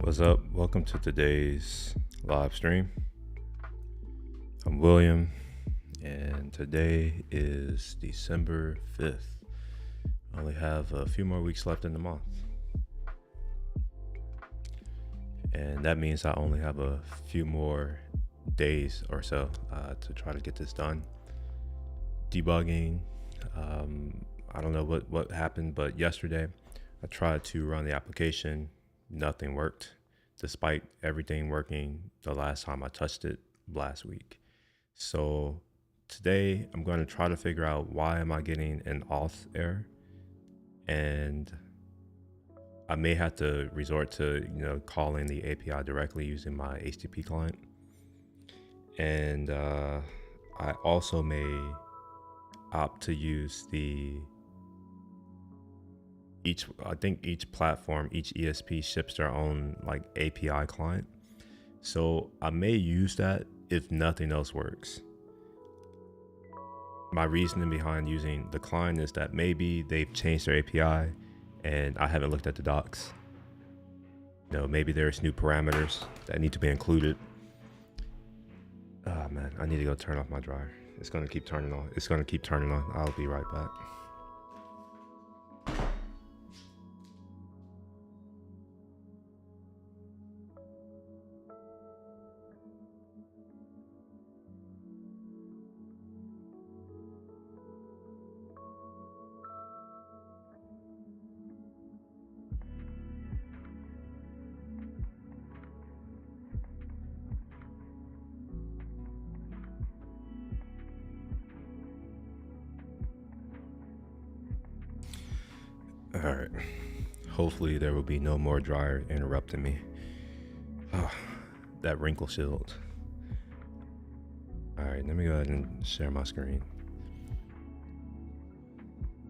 What's up? Welcome to today's live stream. I'm William, and today is December 5th. I only have a few more weeks left in the month. And that means I only have a few more days or so to try to get this done. Debugging, I don't know what happened, but yesterday I tried to run the application. Nothing worked, despite everything working the last time I touched it last week. So today I'm going to try to figure out why am I getting an auth error, and I may have to resort to calling the API directly using my HTTP client, and I also may opt to use I think each platform, each ESP ships their own like API client. So I may use that if nothing else works. My reasoning behind using the client is that maybe they've changed their API and I haven't looked at the docs. Maybe there's new parameters that need to be included. Oh man, I need to go turn off my dryer. It's gonna keep turning on. It's gonna keep turning on. I'll be right back. All right. Hopefully there will be no more dryer interrupting me. Oh, that wrinkle shield. All right, let me go ahead and share my screen.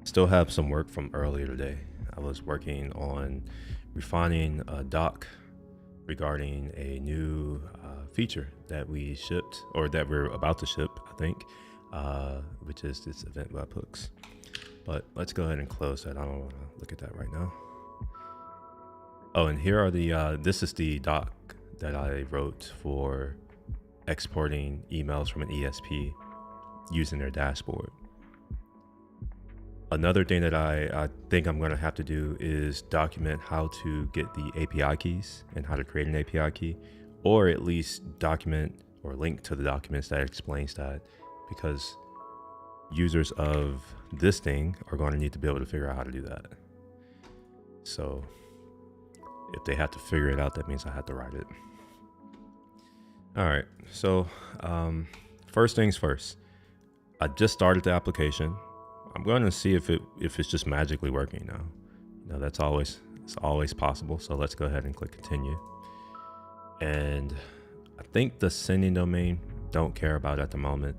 Still have some work from earlier today. I was working on refining a doc regarding a new feature that we shipped, or that we're about to ship, I think, which is this event webhooks. But let's go ahead and close that. I don't want to look at that right now. Oh, and here are this is the doc that I wrote for exporting emails from an ESP using their dashboard. Another thing that I think I'm going to have to do is document how to get the API keys and how to create an API key, or at least document or link to the documents that explains that, because users of this thing are going to need to be able to figure out how to do that. So if they have to figure it out, that means I have to write it. All right, so first things first, I just started the application. I'm going to see if it's just magically working now. It's always possible. So let's go ahead and click continue. And I think the sending domain, don't care about at the moment,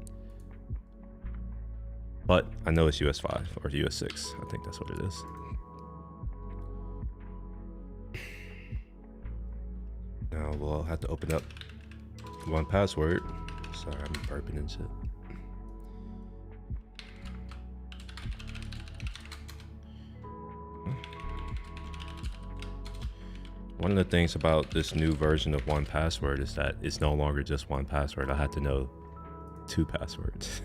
but I know it's US5 or US6. I think that's what it is. Now we'll have to open up 1Password. Sorry, I'm burping and shit. One of the things about this new version of 1Password is that it's no longer just 1Password. I had to know 2 passwords.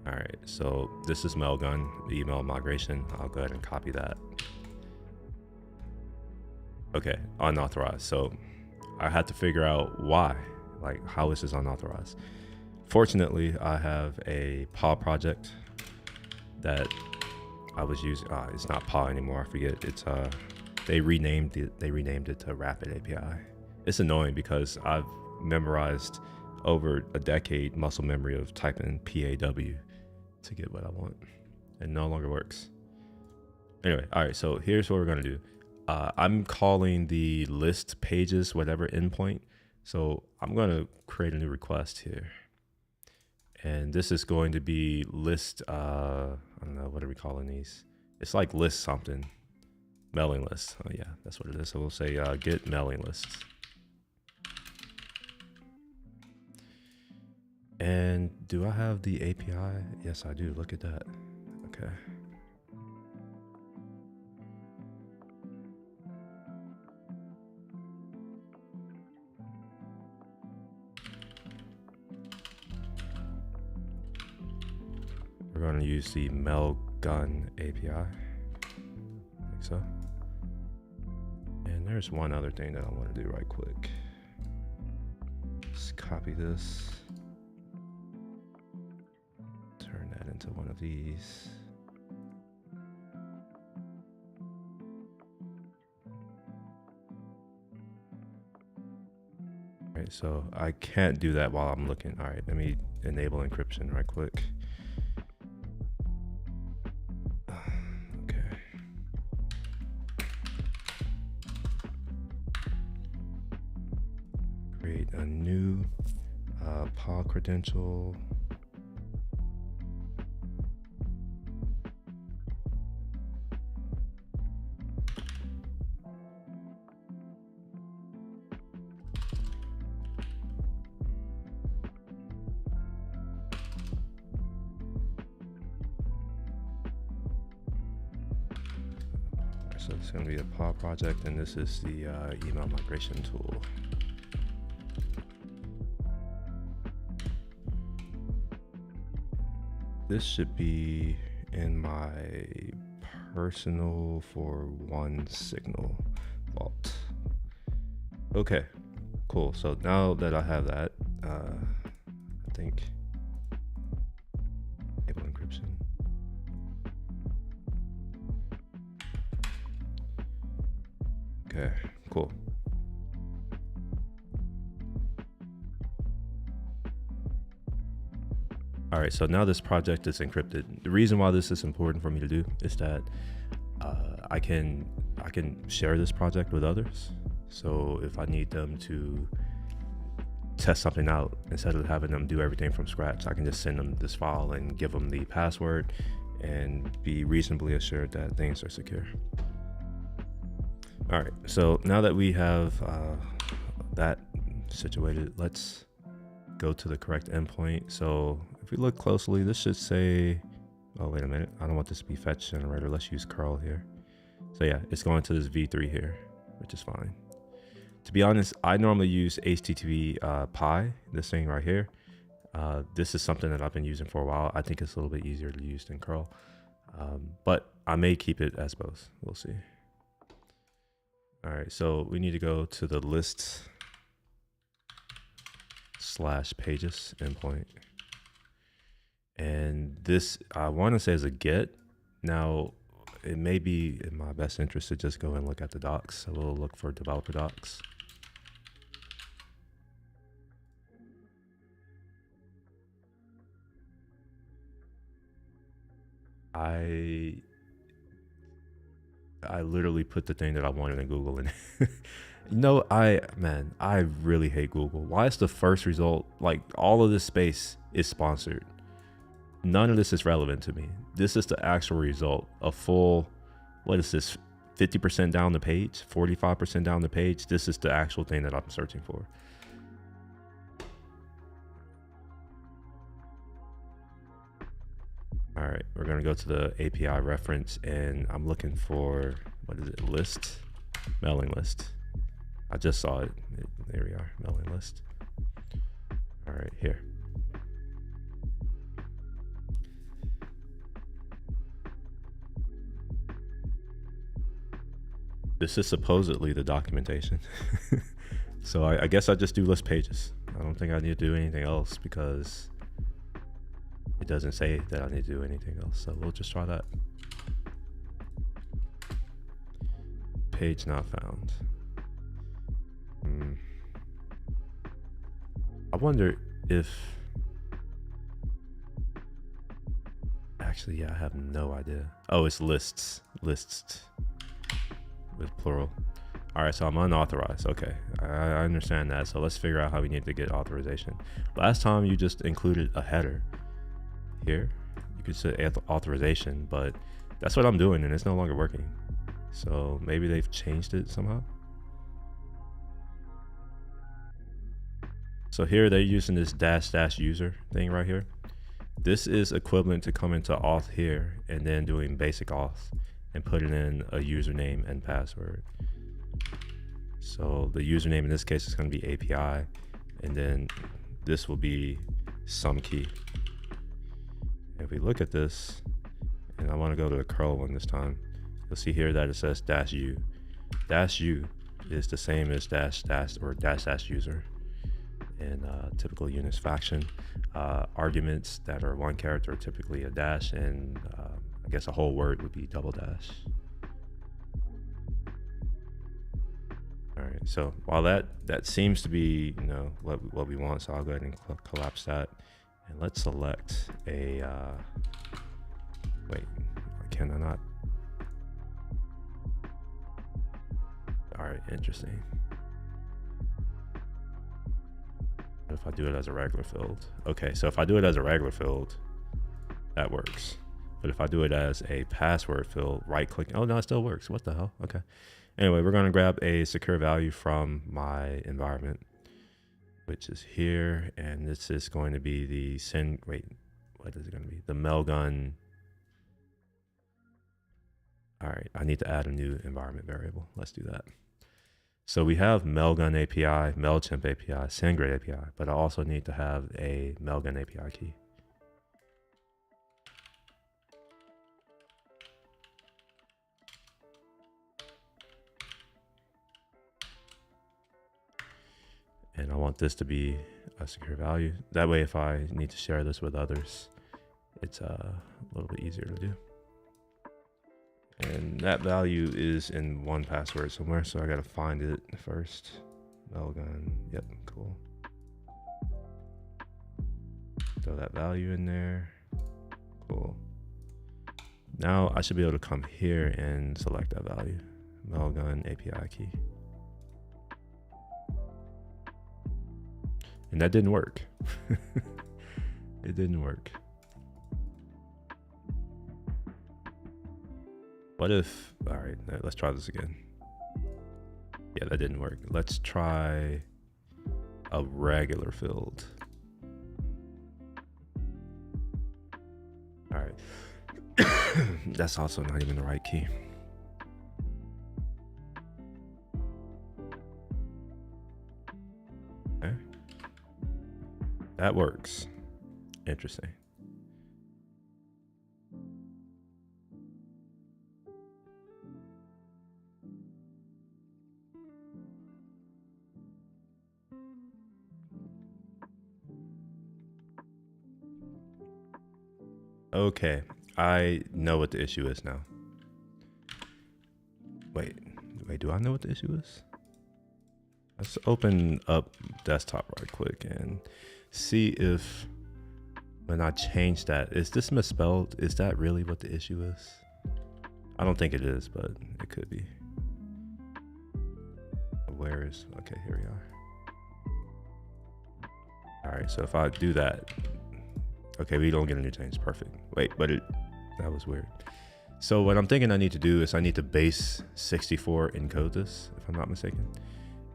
All right, so this is Mailgun, the email migration. I'll go ahead and copy that. Okay, unauthorized. So I had to figure out why, like how is this unauthorized? Fortunately, I have a PAW project that I was using. It's not PAW anymore. I forget. It's they renamed it to Rapid API. It's annoying because I've memorized over a decade muscle memory of typing PAW to get what I want. It no longer works. Anyway, all right. So here's what we're gonna do. I'm calling the list pages whatever endpoint. So I'm gonna create a new request here. And this is going to be list, I don't know, what are we calling these? It's like list something, mailing list. Oh yeah, that's what it is. So we'll say get mailing lists. And do I have the API? Yes, I do. Look at that. Okay. going to use the Mailgun API. I think so. And there's one other thing that I want to do right quick. Just copy this. Turn that into one of these. All right, so I can't do that while I'm looking. All right, let me enable encryption right quick. Okay. Create a new PAW credential. So it's going to be a PAW project, and this is the email migration tool. This should be in my personal for one signal vault. Okay, cool. So now that I have that, I think enable encryption. Okay, cool. All right, so now this project is encrypted. The reason why this is important for me to do is that I can share this project with others. So if I need them to test something out, instead of having them do everything from scratch, I can just send them this file and give them the password and be reasonably assured that things are secure. All right, so now that we have that situated, let's go to the correct endpoint. So if we look closely, this should say, oh, wait a minute. I don't want this to be fetch generator. Let's use curl here. So yeah, it's going to this v3 here, which is fine. To be honest, I normally use HTTP Pi, this thing right here. This is something that I've been using for a while. I think it's a little bit easier to use than curl, but I may keep it as both. We'll see. All right, so we need to go to the list /pages endpoint. And this, I want to say, is a get. Now, it may be in my best interest to just go and look at the docs. So we'll look for developer docs. I literally put the thing that I wanted in Google, and you know, I really hate Google. Why is the first result, like all of this space is sponsored? None of this is relevant to me. This is the actual result. A full, what is this, 50% down the page, 45% down the page? This is the actual thing that I'm searching for. All right, we're gonna go to the API reference, and I'm looking for, what is it, list? Mailing list. I just saw it. There we are, mailing list. All right, here. This is supposedly the documentation. So I guess I just do list pages. I don't think I need to do anything else because it doesn't say that I need to do anything else. So we'll just try that. Page not found. I wonder if, actually, yeah, I have no idea. Oh, it's lists with plural. All right, so I'm unauthorized. Okay, I understand that. So let's figure out how we need to get authorization. Last time you just included a header here. You could say authorization, but that's what I'm doing and it's no longer working. So maybe they've changed it somehow. So here they're using this -- user thing right here. This is equivalent to coming to auth here and then doing basic auth and putting in a username and password. So the username in this case is going to be API, and then this will be some key. And if we look at this, and I want to go to the curl one this time, you'll see here that it says -u. -u is the same as dash or dash user in typical Unix faction. Arguments that are one character are typically a dash, and I guess a whole word would be double dash. All right, so while that seems to be, you know, what we want, so I'll go ahead and collapse that, and let's select a wait, can I not? All right, interesting. If I do it as a regular field, okay, so if I do it as a regular field, that works. But if I do it as a password field, right click, oh no, it still works. What the hell? Okay. Anyway, we're gonna grab a secure value from my environment, which is here, and this is going to be the send, wait, what is it gonna be? The mailgun. All right, I need to add a new environment variable. Let's do that. So we have Mailgun API, MailChimp API, SendGrid API, but I also need to have a Mailgun API key. And I want this to be a secure value. That way, if I need to share this with others, it's a little bit easier to do. And that value is in 1Password somewhere, so I gotta find it first. Mailgun, yep, cool. Throw that value in there, cool. Now I should be able to come here and select that value, Mailgun API key. And that didn't work. It didn't work. What if, all right, let's try this again. Yeah, that didn't work. Let's try a regular field. All right. That's also not even the right key. Okay. That works. Interesting. Okay, I know what the issue is now. Wait, do I know what the issue is? Let's open up desktop right quick and see if when I change that, is this misspelled? Is that really what the issue is? I don't think it is, but it could be. Where is, okay, here we are. All right, so if I do that, okay, we don't get a new change, perfect. Wait, but that was weird. So what I'm thinking I need to do is I need to base 64 encode this, if I'm not mistaken.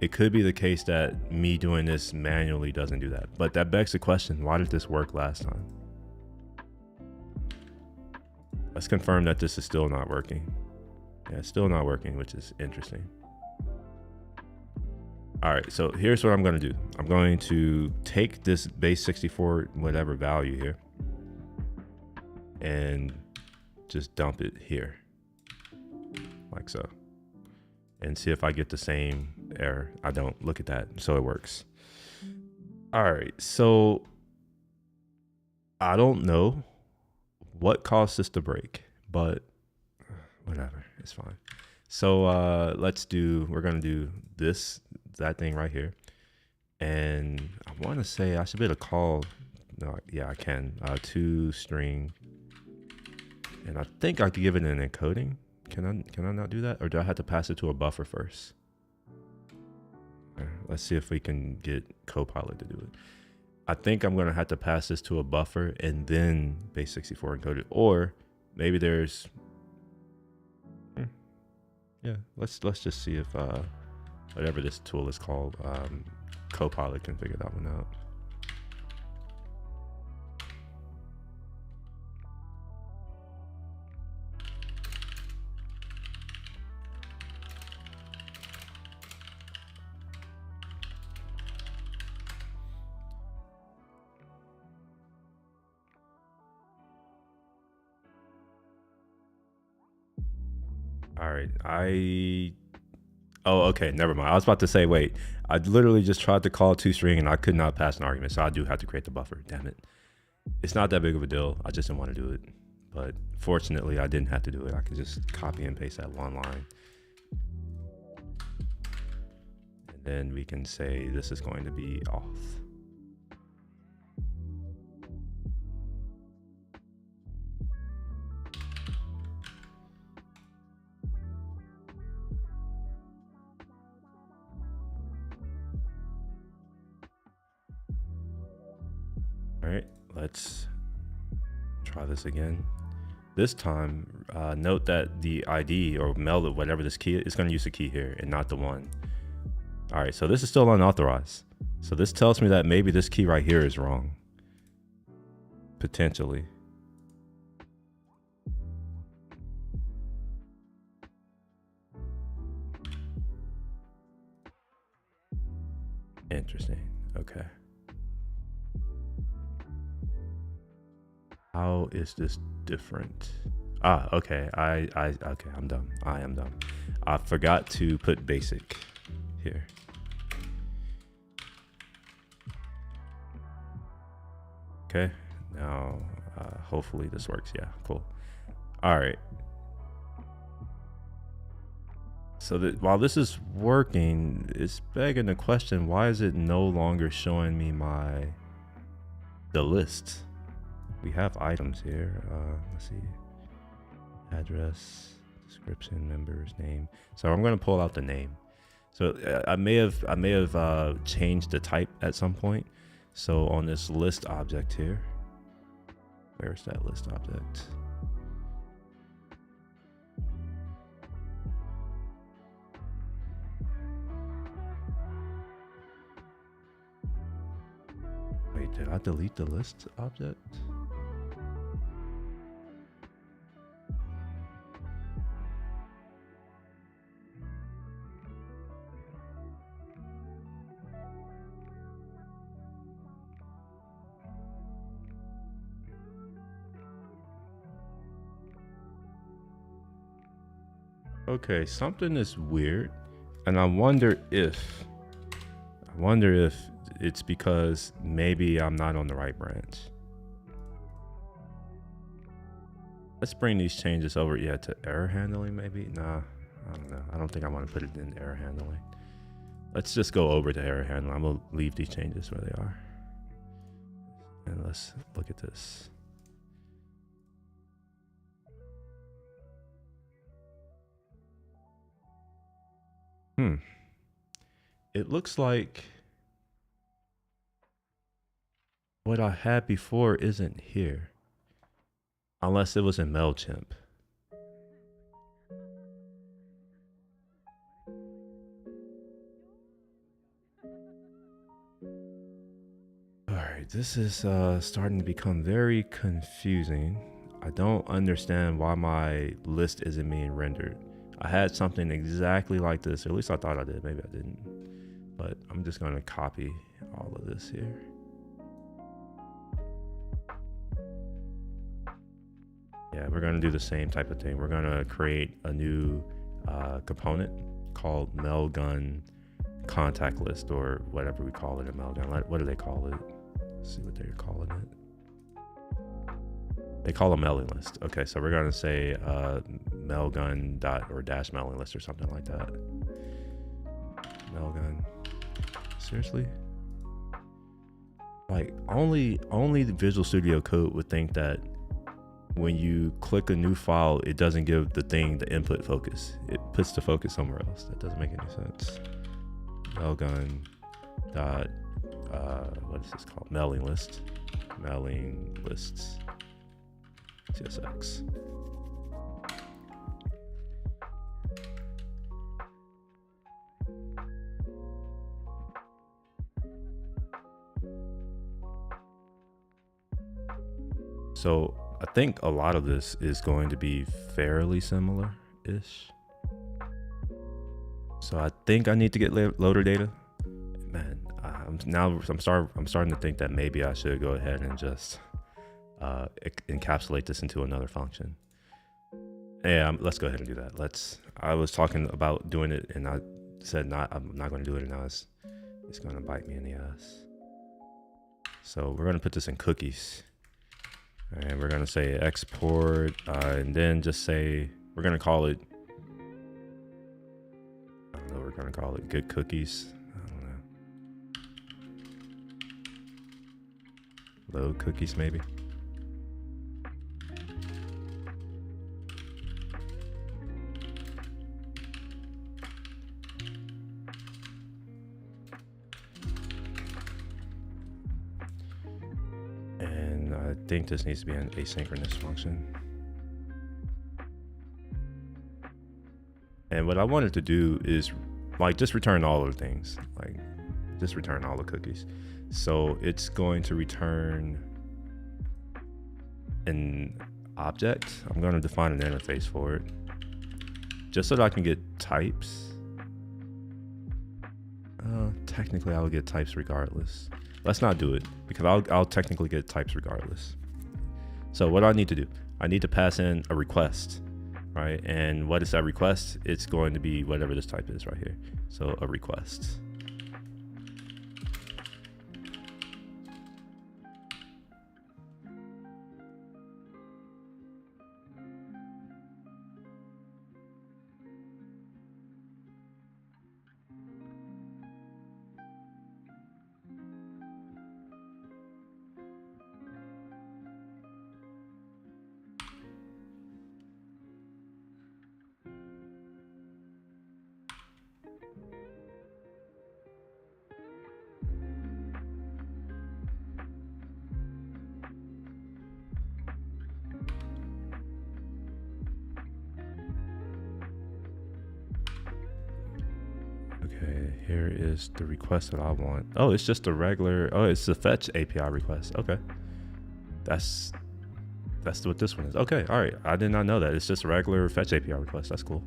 It could be the case that me doing this manually doesn't do that, but that begs the question, why did this work last time? Let's confirm that this is still not working. Yeah, it's still not working, which is interesting. All right, so here's what I'm gonna do. I'm going to take this base 64 whatever value here and just dump it here, like so, and see if I get the same error. I don't, look at that, so it works. All right, so I don't know what caused this to break, but whatever, it's fine. So we're gonna do that thing right here, and I want to say I should be able to call, no, yeah, I can, to string, and I think I could give it an encoding. Can I not do that, or do I have to pass it to a buffer first? Let's see if we can get Copilot to do it. I think I'm gonna have to pass this to a buffer and then base 64 encode it, or maybe there's, yeah, let's just see if whatever this tool is called, Copilot can figure that one out. All right, oh, okay, never mind. I was about to say, wait, I literally just tried to call toString and I could not pass an argument, so I do have to create the buffer. Damn it. It's not that big of a deal. I just didn't want to do it. But fortunately, I didn't have to do it. I could just copy and paste that one line. And then we can say this is going to be off. All right, let's try this again. This time, note that the ID or meld of whatever this key is going to use the key here and not the one. All right, so this is still unauthorized. So this tells me that maybe this key right here is wrong. Potentially. Interesting. Okay. How is this different? Ah, okay. Okay, I'm dumb. I am dumb. I forgot to put basic here. Okay, now hopefully this works. Yeah, cool. All right. So that while this is working, it's begging the question, why is it no longer showing me the list? We have items here. Let's see. Address, description, members, name. So I'm going to pull out the name. So I may have changed the type at some point. So on this list object here, where's that list object? Wait, did I delete the list object? Okay, something is weird, and I wonder if it's because maybe I'm not on the right branch. Let's bring these changes over, yeah, to error handling maybe? Nah, I don't know. I don't think I want to put it in error handling. Let's just go over to error handling. I'm gonna leave these changes where they are. And let's look at this. It looks like what I had before isn't here. Unless it was in MailChimp. Alright, this is starting to become very confusing. I don't understand why my list isn't being rendered. I had something exactly like this, or at least I thought I did, maybe I didn't. But I'm just going to copy all of this here. Yeah, we're going to do the same type of thing. We're going to create a new component called Mailgun contact list, or whatever we call it in Mailgun. What do they call it? Let's see what they're calling it. They call a mailing list. Okay, so we're going to say mailgun dot or dash mailing list or something like that. Mailgun. Seriously? Like only the Visual Studio Code would think that when you click a new file, it doesn't give the thing the input focus. It puts the focus somewhere else. That doesn't make any sense. Mailgun dot what is this called? Mailing list. Mailing lists. CSX. So I think a lot of this is going to be fairly similar-ish. So I think I need to get loader data. Man, I'm starting to think that maybe I should go ahead and just encapsulate this into another function. Yeah, let's go ahead and do that. I was talking about doing it and I said I'm not going to do it, and now it's going to bite me in the ass. So we're going to put this in cookies, and we're going to say export, and then just say, we're going to call it, I don't know, we're going to call it good cookies. I don't know. Load cookies maybe. And I think this needs to be an asynchronous function. And what I wanted to do is like just return all of the things, like just return all the cookies. So it's going to return an object. I'm going to define an interface for it just so that I can get types. Technically I'll get types regardless. Let's not do it because I'll technically get types regardless. So what I need to do, I need to pass in a request, right? And what is that request? It's going to be whatever this type is right here. So a request. Okay, here is the request that I want. Oh, it's just a regular, oh, it's the fetch API request. Okay. That's what this one is. Okay, all right. I did not know that. It's just a regular fetch API request. That's cool.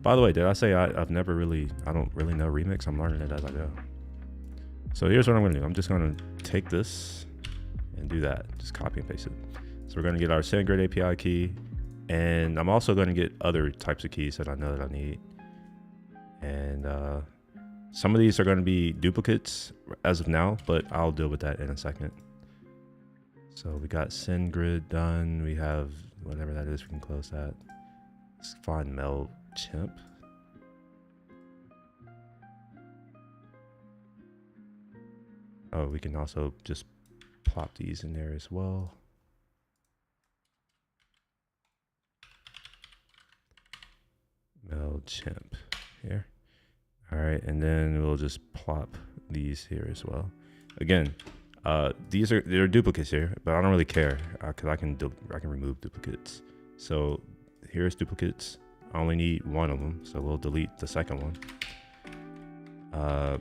By the way, did I say I don't really know Remix? I'm learning it as I go. So here's what I'm gonna do. I'm just gonna take this and do that. Just copy and paste it. So we're gonna get our SendGrid API key, and I'm also gonna get other types of keys that I know that I need. And some of these are gonna be duplicates as of now, but I'll deal with that in a second. So we got SendGrid done. We have whatever that is, we can close that. Let's find MailChimp. Oh, we can also just plop these in there as well. MailChimp here. All right, and then we'll just plop these here as well. Again, they're duplicates here, but I don't really care because I can remove duplicates. So here's duplicates. I only need one of them, so we'll delete the second one.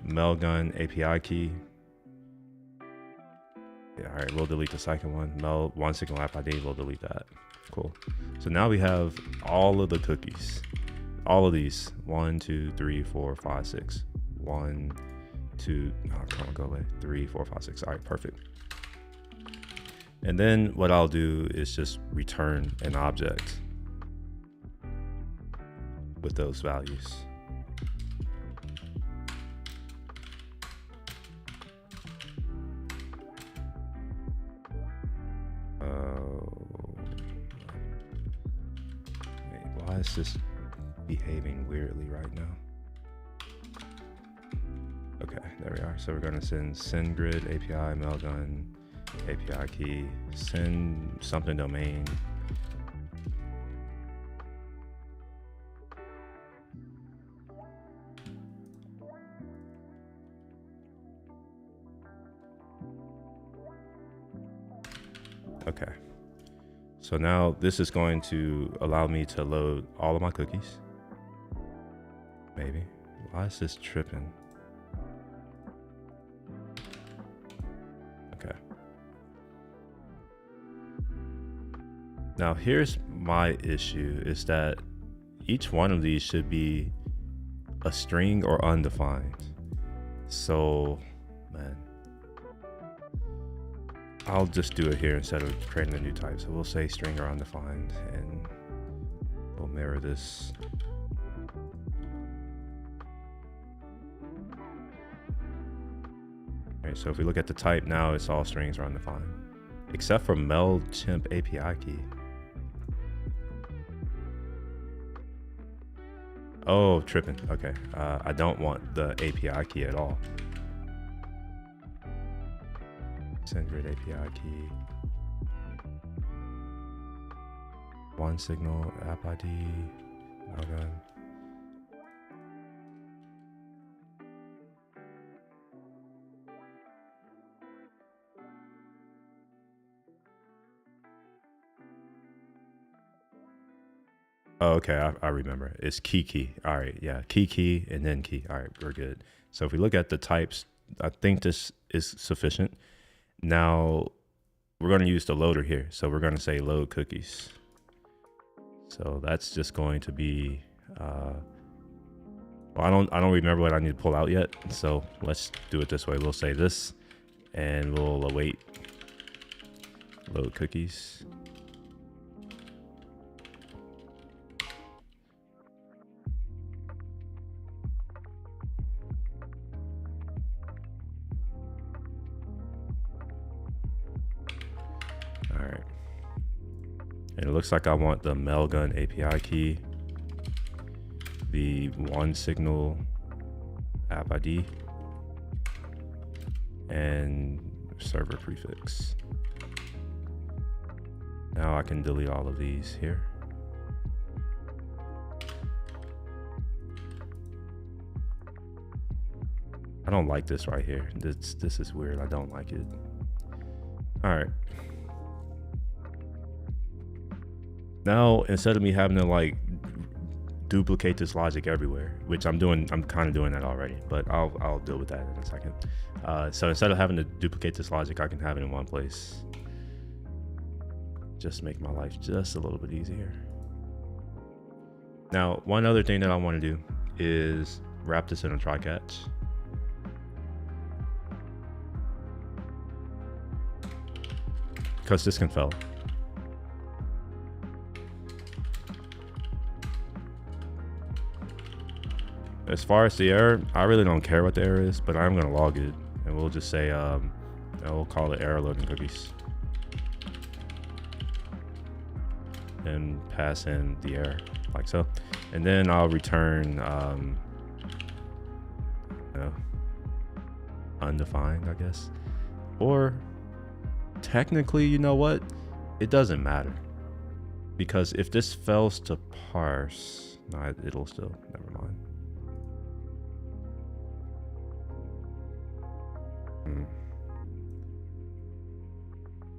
Mailgun API key. Yeah, all right, we'll delete the second one. One signal app ID, we'll delete that. Cool. So now we have all of the cookies. All of these. 1, 2, 3, 4, 5, 6. 1, 2, no, come on, go away. 3, 4, 5, 6. All right, perfect. And then what I'll do is just return an object with those values. Wait, why is this behaving weirdly right now? Okay, there we are. So we're going to send SendGrid API Mailgun API key, send something domain. Okay. So now this is going to allow me to load all of my cookies. Maybe. Why is this tripping? Okay. Now here's my issue is that each one of these should be a string or undefined. So, man, I'll just do it here instead of creating a new type. So we'll say string or undefined, and We'll mirror this. Okay, so if we look at the type now, it's all strings are undefined, except for MailChimp API key. Oh, tripping. Okay, I don't want the API key at all. SendGrid API key. One signal, app ID, Malgun. Oh, okay, I remember. It's key. All right, yeah, key, and then key. All right, we're good. So if we look at the types, I think this is sufficient. Now we're going to use the loader here. So we're going to say load cookies. So that's just going to be, well, I don't remember what I need to pull out yet. So let's do it this way. We'll say this, and we'll await load cookies. All right. And it looks like I want the Mailgun API key, the one signal app ID, and server prefix. Now I can delete all of these here. I don't like this right here. This is weird. I don't like it. All right. Now, instead of me having to like duplicate this logic everywhere, which I'm kind of doing that already, but I'll deal with that in a second. So instead of having to duplicate this logic, I can have it in one place. Just make my life just a little bit easier. Now, one other thing that I want to do is wrap this in a try catch. Because this can fail. As far as the error, I really don't care what the error is, but I'm going to log it, and we'll just say, we'll call it error loading cookies. And pass in the error, like so. And then I'll return, undefined, I guess. Or, technically, you know what? It doesn't matter. Because if this fails to parse, no, it'll still, never mind.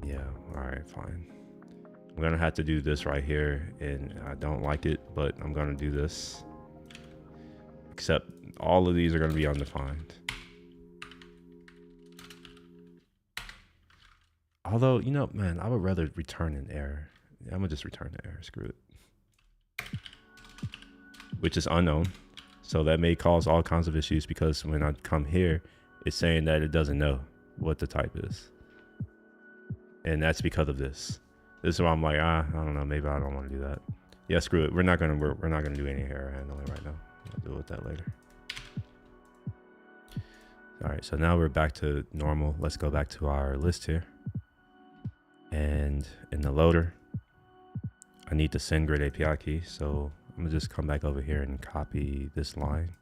Yeah, all right, fine. I'm gonna have to do this right here, and I don't like it, but I'm gonna do this. Except all of these are gonna be undefined. Although, you know, man, I would rather return an error. Yeah, I'm gonna just return the error, screw it. Which is unknown. So that may cause all kinds of issues, because when I come here, it's saying that it doesn't know what the type is. And that's because of this. This is why I'm like, I don't know, maybe I don't want to do that. Yeah, screw it. We're not gonna do any error handling right now. I'll deal with that later. All right, so now we're back to normal. Let's go back to our list here. And in the loader, I need the SendGrid API key. So I'm gonna just come back over here and copy this line.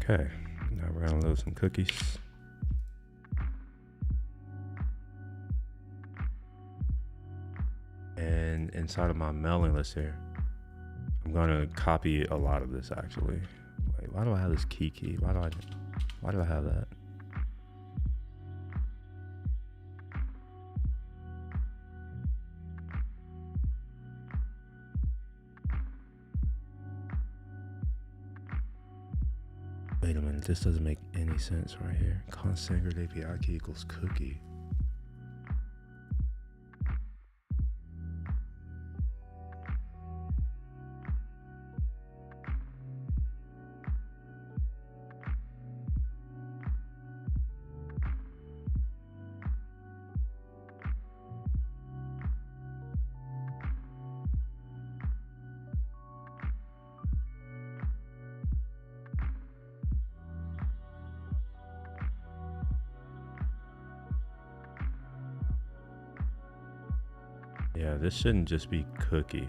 Okay, now we're gonna load some cookies. And inside of my mailing list here, I'm gonna copy a lot of this actually. Wait, why do I have this key? Why do I have that? Wait a minute, this doesn't make any sense right here. Const SendGrid API key equals cookie. Yeah, this shouldn't just be cookie.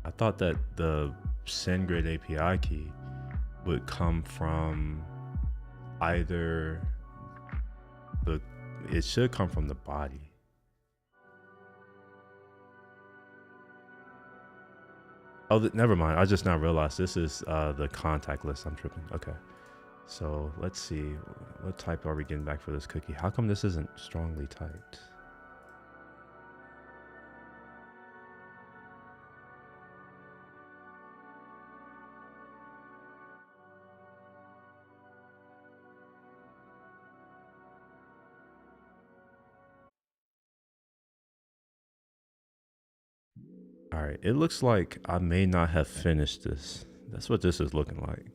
I thought that the SendGrid API key would come from either it should come from the body. Oh, never mind. I just now realized this is the contact list. I'm tripping. Okay. So let's see. What type are we getting back for this cookie? How come this isn't strongly typed? All right. It looks like I may not have finished this. That's what this is looking like.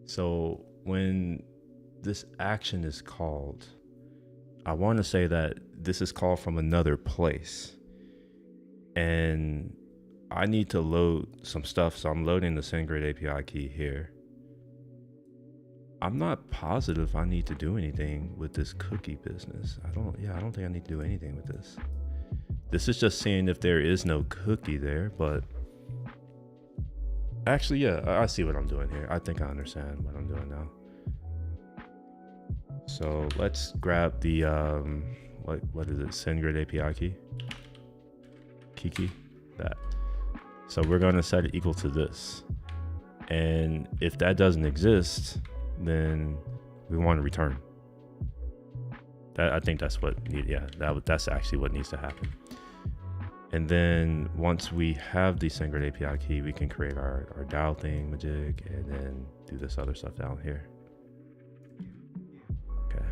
So when this action is called, I want to say that this is called from another place. And I need to load some stuff. So I'm loading the SendGrid API key here. I'm not positive I need to do anything with this cookie business. I don't think I need to do anything with this. This is just seeing if there is no cookie there, but actually, yeah, I see what I'm doing here. I think I understand what I'm doing now. So let's grab the, what is it? SendGrid API key, that. So we're gonna set it equal to this. And if that doesn't exist, then we want to return. That, I think that's what, that's actually what needs to happen. And then once we have the SendGrid API key, we can create our dial thing, majig, and then do this other stuff down here. Okay.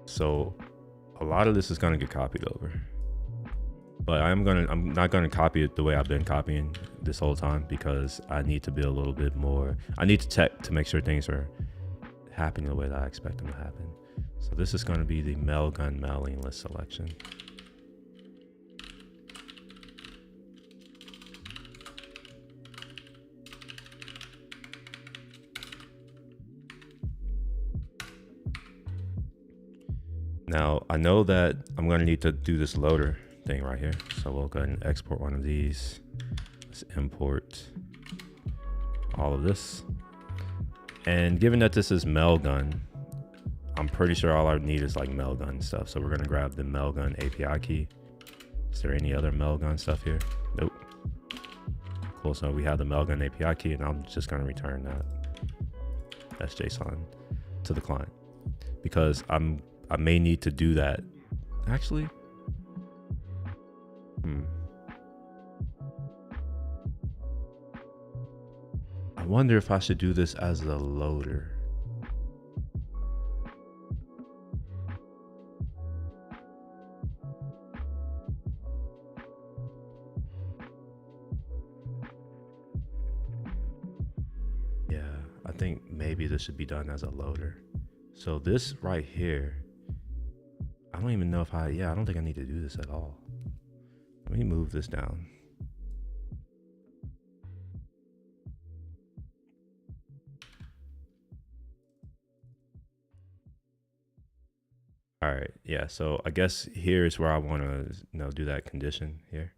So a lot of this is going to get copied over. But I'm not gonna copy it the way I've been copying this whole time, because I need to be a little bit more, I need to check to make sure things are happening the way that I expect them to happen. So this is gonna be the mailgun mailing list selection. Now I know that I'm gonna need to do this loader thing right here. So we'll go ahead and export one of these. Let's import all of this. And given that this is Mailgun, I'm pretty sure all I need is like Mailgun stuff. So we're gonna grab the Mailgun API key. Is there any other Mailgun stuff here? Nope. Cool, so we have the Mailgun API key, and I'm just gonna return that. That's JSON to the client, because I may need to do that. Actually, I wonder if I should do this as a loader. Yeah, I think maybe this should be done as a loader. So this right here, I don't even know if I don't think I need to do this at all. Let me move this down. All right, yeah, so I guess here's where I want to do that condition here.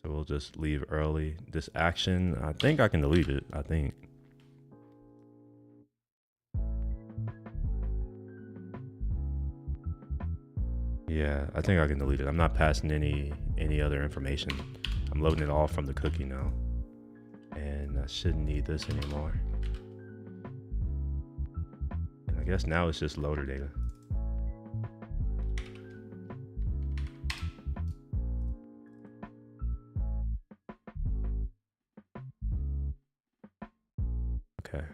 So we'll just leave early. This action, I think I can delete it, I think. Yeah, I think I can delete it. I'm not passing any other information. I'm loading it all from the cookie now. And I shouldn't need this anymore. And I guess now it's just loader data. Okay.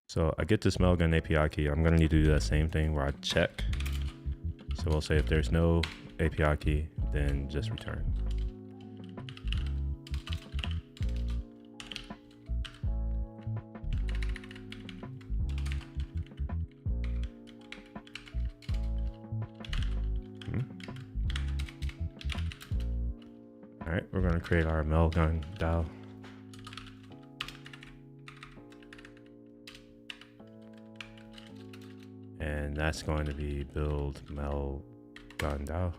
So I get this Mailgun API key. I'm gonna need to do that same thing where I check. So we'll say if there's no API key, then just return. All right, we're going to create our Mailgun DAO. And that's going to be build Mailgun DAO.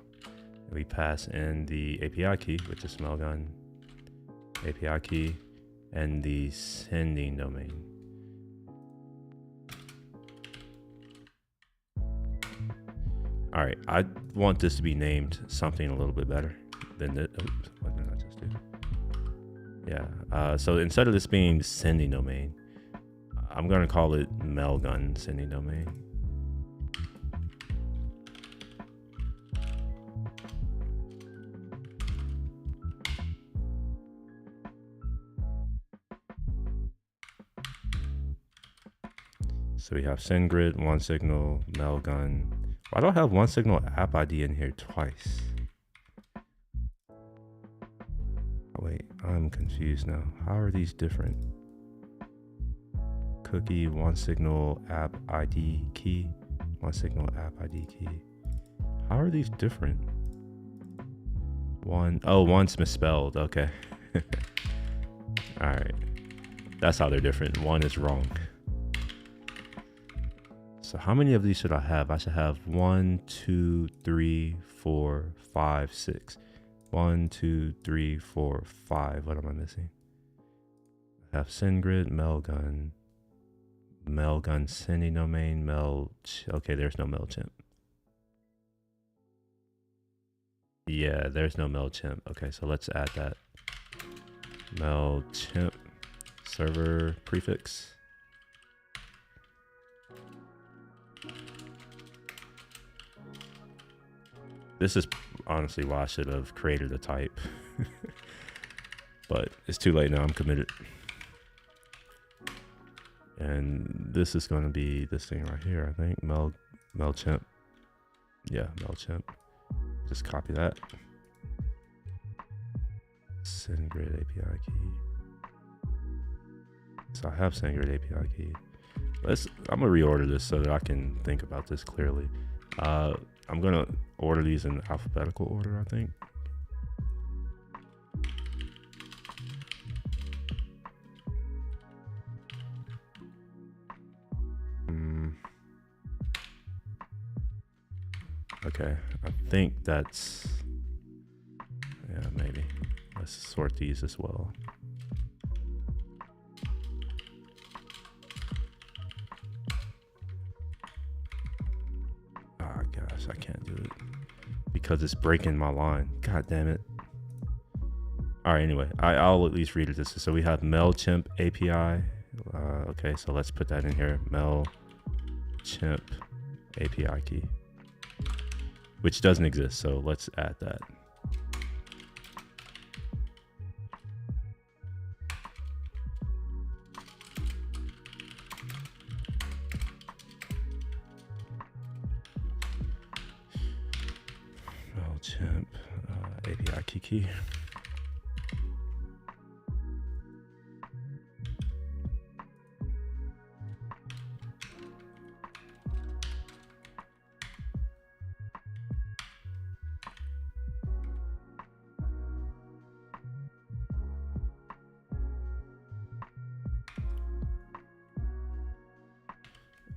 We pass in the API key, which is Mailgun API key, and the sending domain. All right, I want this to be named something a little bit better than this. Oops, what did I just do? Yeah, so instead of this being sending domain, I'm gonna call it Mailgun sending domain. So we have SendGrid, OneSignal, Mailgun. Why do I have OneSignal app ID in here twice? Oh, wait, I'm confused now. How are these different? Cookie, OneSignal app ID key, OneSignal app ID key. How are these different? One's misspelled. Okay. All right. That's how they're different. One is wrong. So how many of these should I have? I should have 1, 2, 3, 4, 5, 6. 1, 2, 3, 4, 5. What am I missing? I have SendGrid, Mailgun, Mailgun sending domain, okay, there's no MailChimp. Yeah, there's no MailChimp. Okay, so let's add that. MailChimp server prefix. This is honestly why I should have created a type. But it's too late now, I'm committed. And this is going to be this thing right here, I think. MailChimp. Yeah, MailChimp. Just copy that. SendGrid API key. So I have SendGrid API key. I'm gonna reorder this so that I can think about this clearly. I'm gonna order these in alphabetical order, I think. Okay, I think that's, yeah, maybe. Let's sort these as well. Oh gosh, I can't do it because it's breaking my line. God damn it. All right, anyway, I'll at least read it. So we have MailChimp API. Okay, so let's put that in here. MailChimp API key, which doesn't exist. So let's add that. MailChimp API key.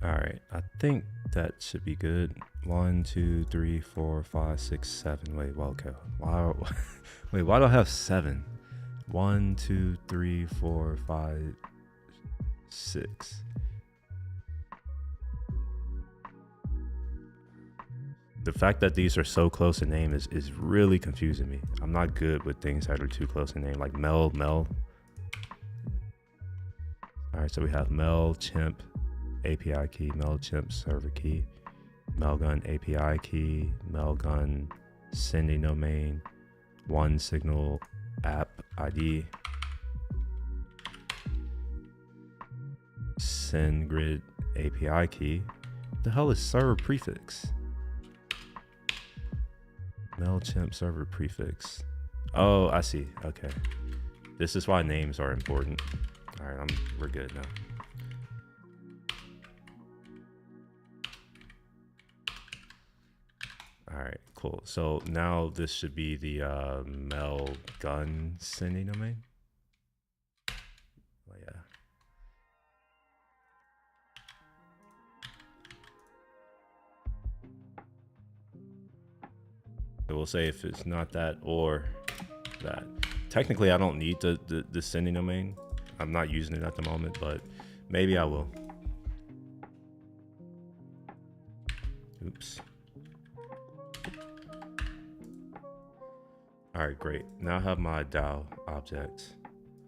All right, I think that should be good. 1, 2, 3, 4, 5, 6, 7. Wait, well, okay. Wait, why do I have 7? 1, 2, 3, 4, 5, 6. The fact that these are so close in name is really confusing me. I'm not good with things that are too close in name, like Mel. All right, so we have MailChimp API key, MailChimp server key, Mailgun API key, Mailgun sending domain, OneSignal app ID, SendGrid API key. What the hell is server prefix? MailChimp server prefix. Oh, I see. Okay. This is why names are important. All right, we're good now. All All right, cool. So now this should be the Mel gun sending domain. Oh, yeah. It will say if it's not that or that. Technically, I don't need the sending domain. I'm not using it at the moment, but maybe I will. Oops. All right, great. Now I have my DAO object,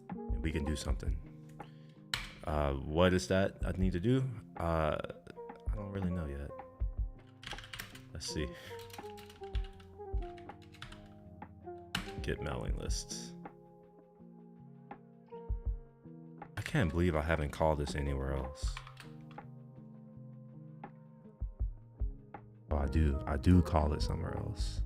and we can do something. What is that I need to do? I don't really know yet. Let's see. Get mailing lists. I can't believe I haven't called this anywhere else. Oh, I do call it somewhere else.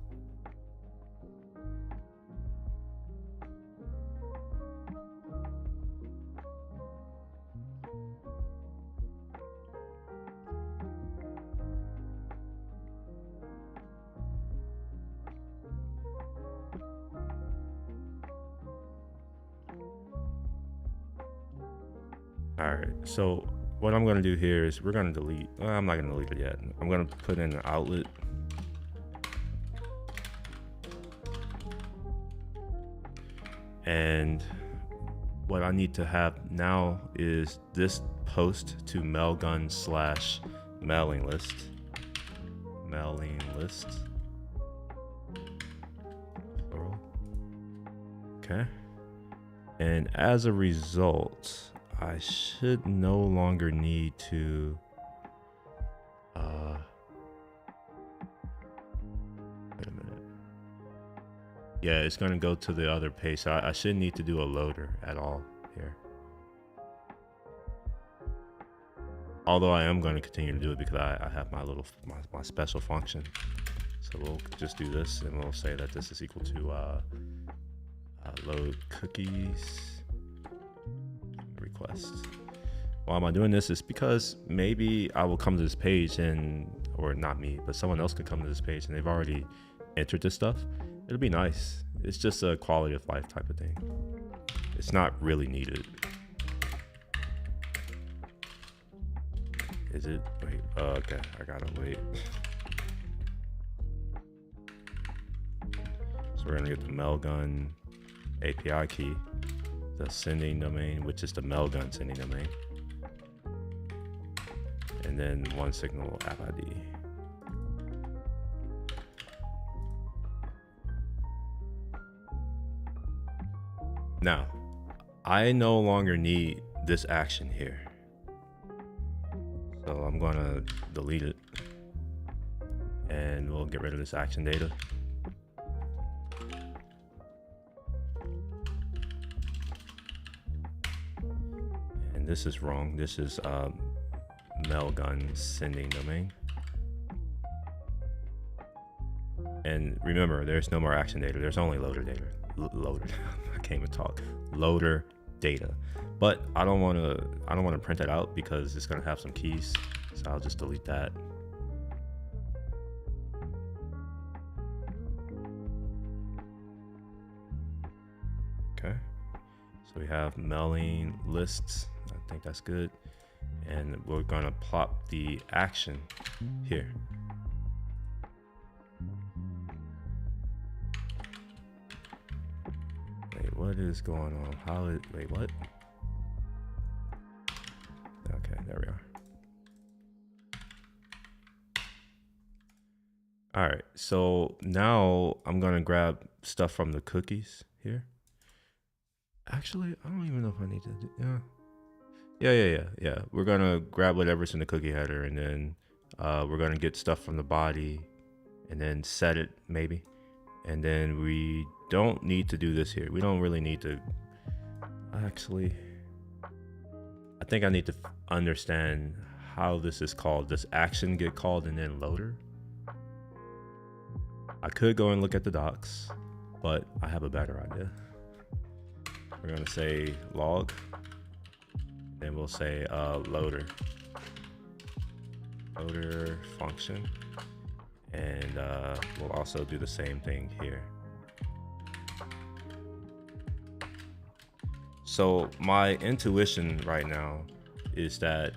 All right, so what I'm gonna do here is we're gonna delete, I'm not gonna delete it yet. I'm gonna put in an outlet. And what I need to have now is this post to mailgun / mailing list. Mailing list. Plural. Okay. And as a result, I should no longer need to wait a minute. Yeah, it's going to go to the other page. So I shouldn't need to do a loader at all here. Although I am going to continue to do it because I have my little my special function. So we'll just do this and we'll say that this is equal to load cookies request. Why am I doing this? Is because maybe I will come to this page and, or not me, but someone else could come to this page and they've already entered this stuff. It'll be nice. It's just a quality of life type of thing. It's not really needed. Is it? Wait, okay, I gotta wait. So we're gonna get the mailgun API key, the sending domain, which is the mailgun sending domain, and then one signal app ID. Now, I no longer need this action here. So I'm gonna delete it and we'll get rid of this action data. And this is wrong. This is mailgun sending domain. And remember, there's no more action data. There's only loader data. Loader. I can't even talk. Loader data. But I don't want to print that out because it's going to have some keys. So I'll just delete that. Okay. So we have mailing lists. I think that's good. And we're going to plop the action here. Wait, what is going on? How is, wait, what? Okay, there we are. All right, so now I'm gonna grab stuff from the cookies here. Actually, I don't even know if I need to do, yeah. We're gonna grab whatever's in the cookie header, and then we're gonna get stuff from the body and then set it maybe. And then we don't need to do this here. We don't really need to, actually, I think I need to understand how this is called. Does action get called and then loader? I could go and look at the docs, but I have a better idea. We're gonna say log, then we'll say loader function, And we'll also do the same thing here. So my intuition right now is that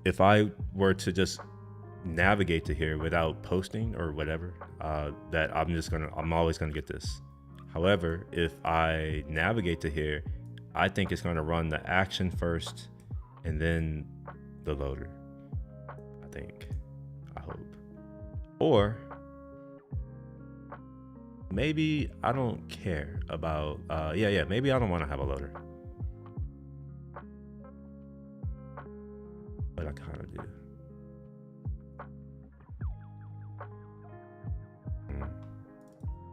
if I were to just navigate to here without posting or whatever, that I'm always gonna get this. However, if I navigate to here, I think it's gonna run the action first and then the loader. I hope. Or maybe I don't care about, maybe I don't wanna have a loader. But I kind of do.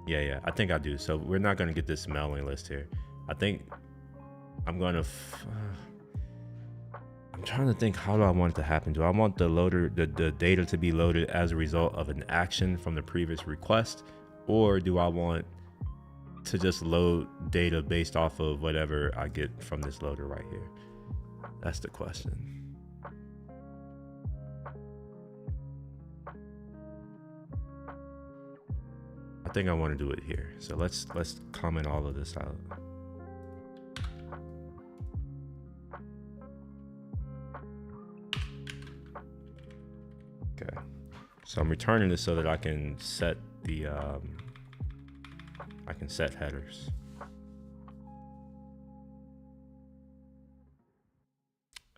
Yeah, I think I do. So we're not going to get this mailing list here. I think I'm going to... I'm trying to think, how do I want it to happen? Do I want the loader, the data to be loaded as a result of an action from the previous request? Or do I want to just load data based off of whatever I get from this loader right here? That's the question. I think I want to do it here. So let's comment all of this out. Okay. So I'm returning this so that I can set the set headers.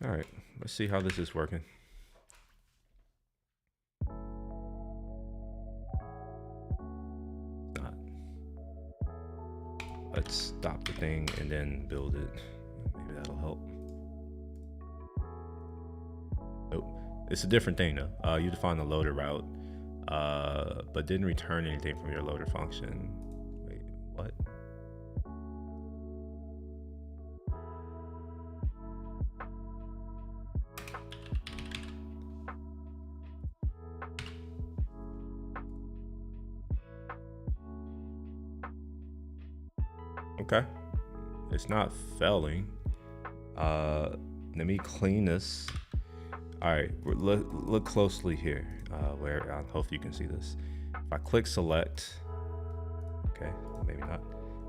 All right, let's see how this is working. Let's stop the thing and then build it. Maybe that'll help. Nope. It's a different thing though. You define the loader route, but didn't return anything from your loader function. Wait, what? Okay, it's not failing. Let me clean this. All right, look closely here. Where I hope you can see this. If I click select, okay, maybe not.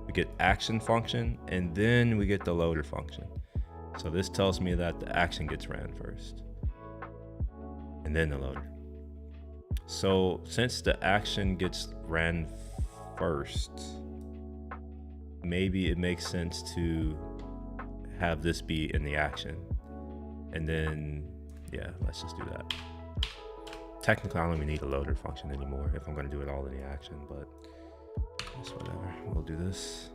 We get action function, and then we get the loader function. So this tells me that the action gets ran first, and then the loader. So since the action gets ran first, maybe it makes sense to have this be in the action. And then, yeah, let's just do that. Technically, I don't even need a loader function anymore if I'm going to do it all in the action, but it's whatever. We'll do this.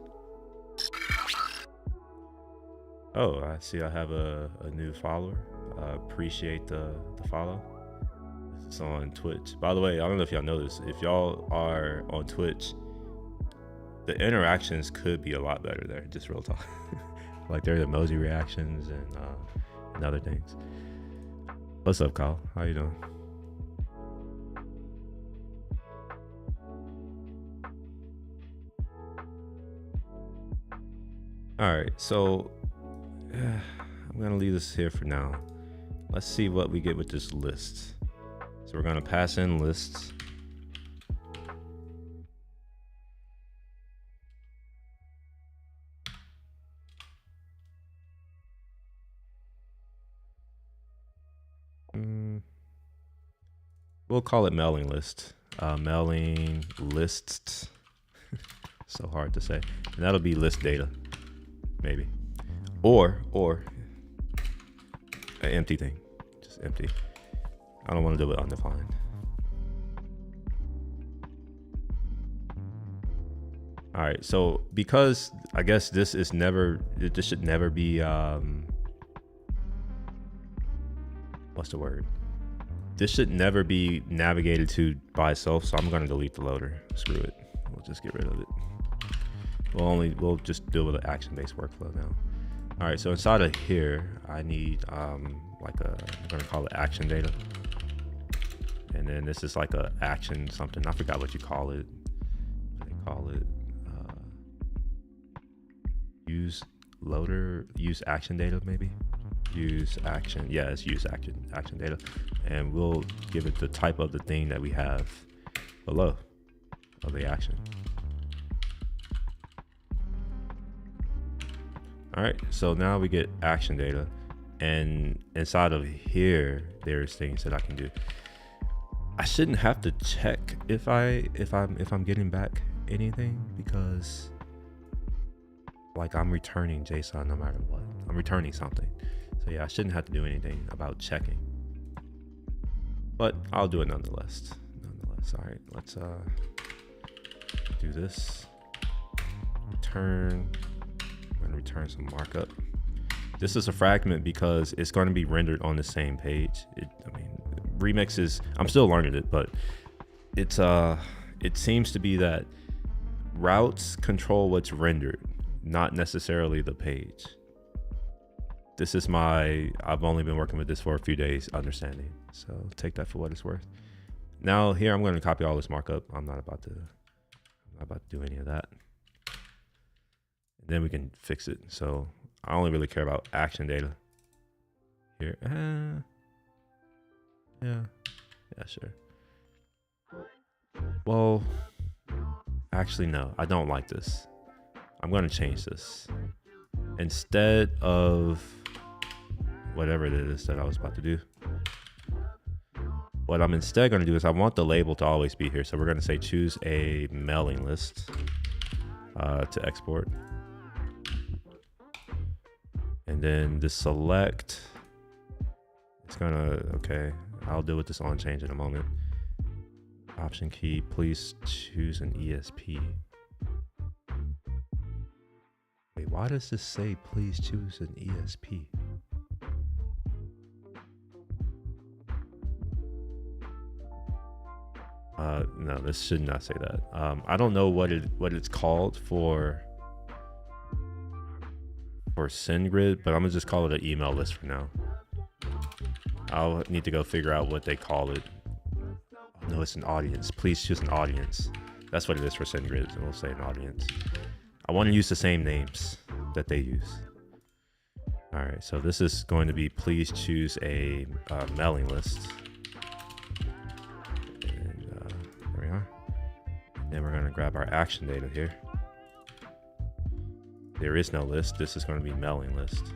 Oh, I see I have a new follower. Appreciate the follow. It's on Twitch. By the way, I don't know if y'all know this. If y'all are on Twitch, the interactions could be a lot better there, just real talk. Like there's emoji reactions and other things. What's up, Kyle? How you doing? All right, so I'm gonna leave this here for now. Let's see what we get with this list. So we're gonna pass in lists. We'll call it mailing list. Mailing lists. So hard to say. And that'll be list data, maybe. Or an empty thing, just empty. I don't want to do it undefined. All right, so because I guess this should never be, what's the word? This should never be navigated to by itself, so I'm gonna delete the loader. Screw it, we'll just get rid of it. We'll just deal with the action-based workflow now. All right, so inside of here, I need I'm gonna call it action data. And then this is like a action something, I forgot what you call it. What do they call it? Use loader, use action data maybe. use action. Yeah, it's use action data, and we'll give it the type of the thing that we have below of the action. All right, so now we get action data, and inside of here there's things that I can do. I shouldn't have to check if I'm getting back anything, because like I'm returning JSON no matter what. I'm returning something. So yeah, I shouldn't have to do anything about checking, but I'll do it nonetheless. All right, let's do this. Return. I'm gonna return some markup. This is a fragment because it's going to be rendered on the same page. I mean, Remix is, I'm still learning it, but it's it seems to be that routes control what's rendered, not necessarily the page. This is I've only been working with this for a few days understanding, so take that for what it's worth. Now here I'm going to copy all this markup. I'm not about to do any of that. And then we can fix it. So I only really care about action data here. Yeah, sure. Well, actually, no, I don't like this. I'm going to change this. Instead of whatever it is that I was about to do, what I'm instead going to do is I want the label to always be here. So we're going to say choose a mailing list to export. And then the select, it's gonna, okay, I'll deal with this on change in a moment. Option key, please choose an ESP. Wait, why does this say please choose an ESP? No, this should not say that. I don't know what it's called for SendGrid, but I'm gonna just call it an email list for now. I'll need to go figure out what they call it. Oh, no, it's an audience. Please choose an audience. That's what it is for SendGrid. We'll say an audience. I want to use the same names that they use. All right, so this is going to be please choose a mailing list. And there we are. Then we're going to grab our action data here. There is no list. This is going to be mailing list.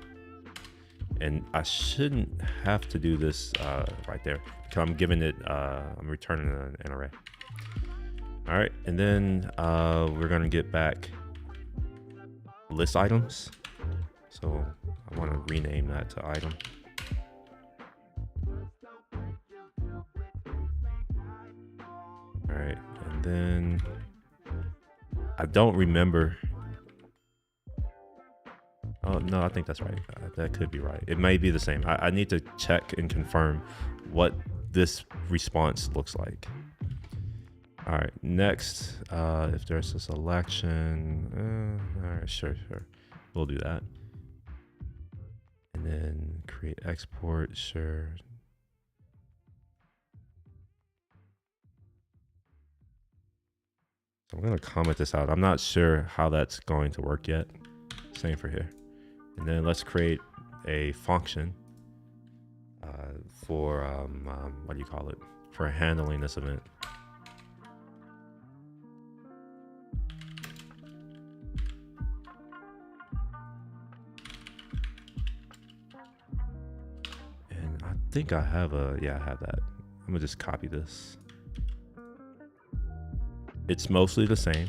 And I shouldn't have to do this right there, because I'm giving it, I'm returning an array. All right, and then we're going to get back list items. So I want to rename that to item. All right, and then I don't remember. Oh, no, I think that's right. That could be right. It may be the same. I need to check and confirm what this response looks like. All right, next, if there's a selection, all right, sure. We'll do that. And then create export, sure. So I'm gonna comment this out. I'm not sure how that's going to work yet. Same for here. And then let's create a function for, what do you call it? For handling this event. And I think I have yeah, I have that. I'm gonna just copy this. It's mostly the same.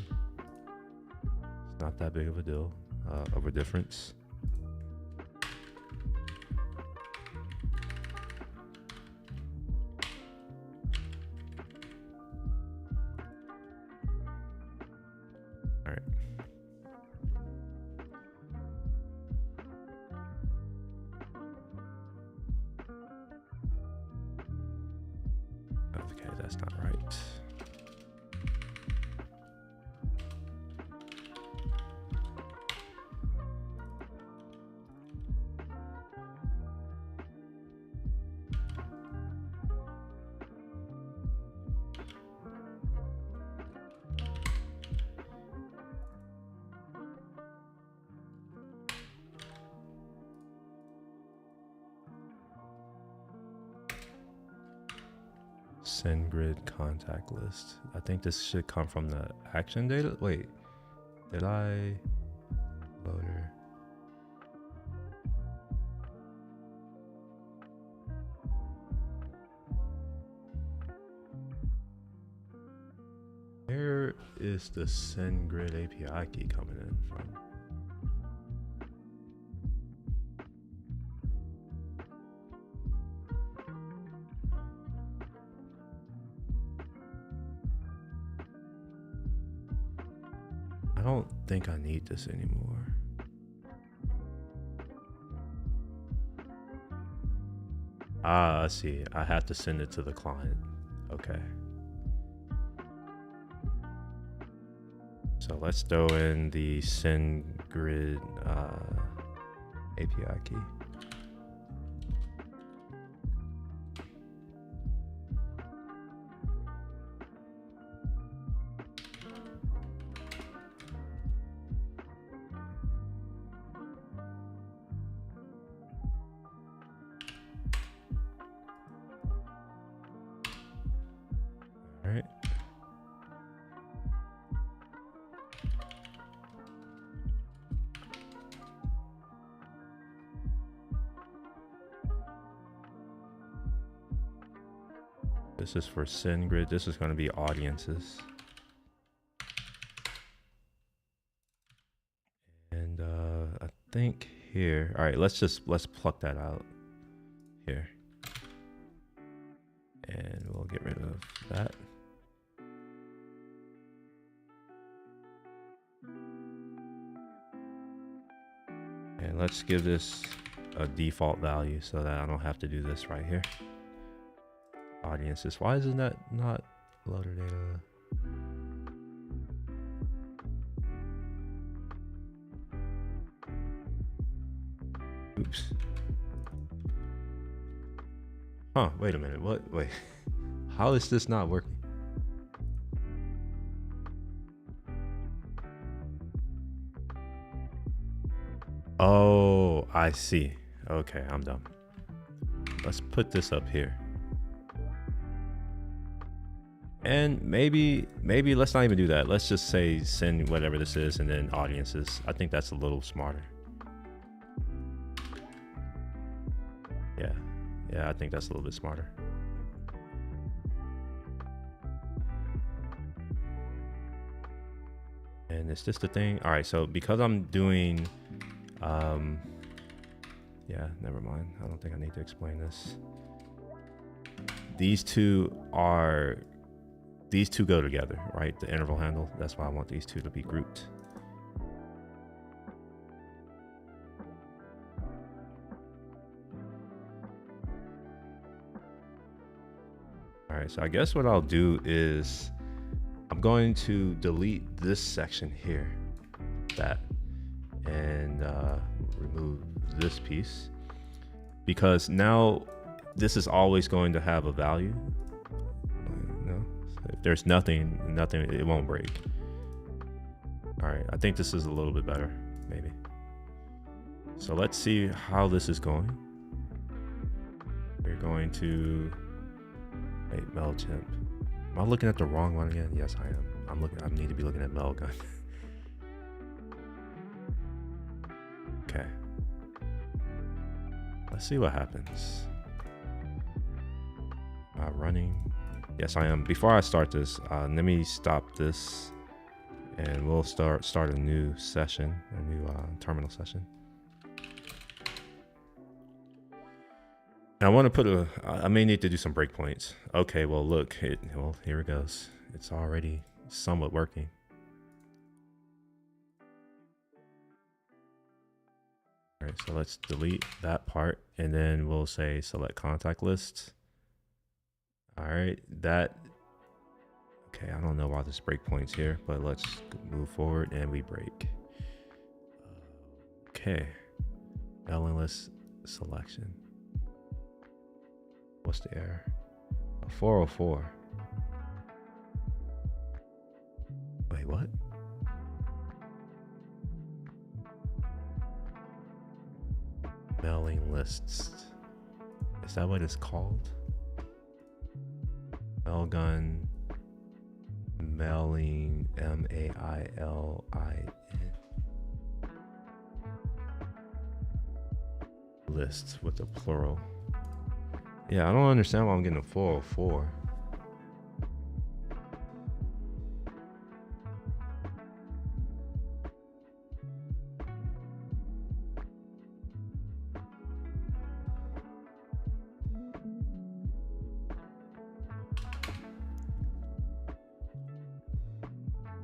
It's not that big of a deal, of a difference. All right. Okay, that's not right. send grid contact list. I think this should come from the action data. Wait, did I loader? Where is the send grid API key coming in from? I don't think I need this anymore. Ah, I see. I have to send it to the client. Okay. So let's throw in the send grid API key. All right. This is for send grid. This is going to be audiences. And I think here, all right, let's pluck that out here. And we'll get rid of that. And let's give this a default value so that I don't have to do this right here. Audiences. Why isn't that not loader data? Oops. Huh, wait a minute. What? Wait. How is this not working? Oh, I see. Okay, I'm done. Let's put this up here. And maybe let's not even do that. Let's just say send whatever this is and then audiences. I think that's a little smarter. Yeah, I think that's a little bit smarter. And is this the thing? All right, so because I'm doing, yeah, never mind. I don't think I need to explain this. These two go together, right? The interval handle, that's why I want these two to be grouped. All right, so I guess what I'll do is I'm going to delete this section here, and remove this piece, because now this is always going to have a value. No, if there's nothing, it won't break. All right, I think this is a little bit better, maybe. So let's see how this is going. We're going to wait, MailChimp. Am I looking at the wrong one again? Yes, I am. I need to be looking at Mailgun. Okay. Let's see what happens. Running. Yes, I am. Before I start this, let me stop this, and we'll start a new session, a new terminal session. I want to put I may need to do some breakpoints. Okay, well, look, well, here it goes. It's already somewhat working. All right, so let's delete that part, and then we'll say select contact list. All right, okay, I don't know why this breakpoint's here, but let's move forward and we break. Okay, mailing list selection. What's the error? 404. Wait, what? Mailing lists. Is that what it's called? Melgun, mailing, M-A-I-L-I-N. Lists with a plural. Yeah, I don't understand why I'm getting a 404.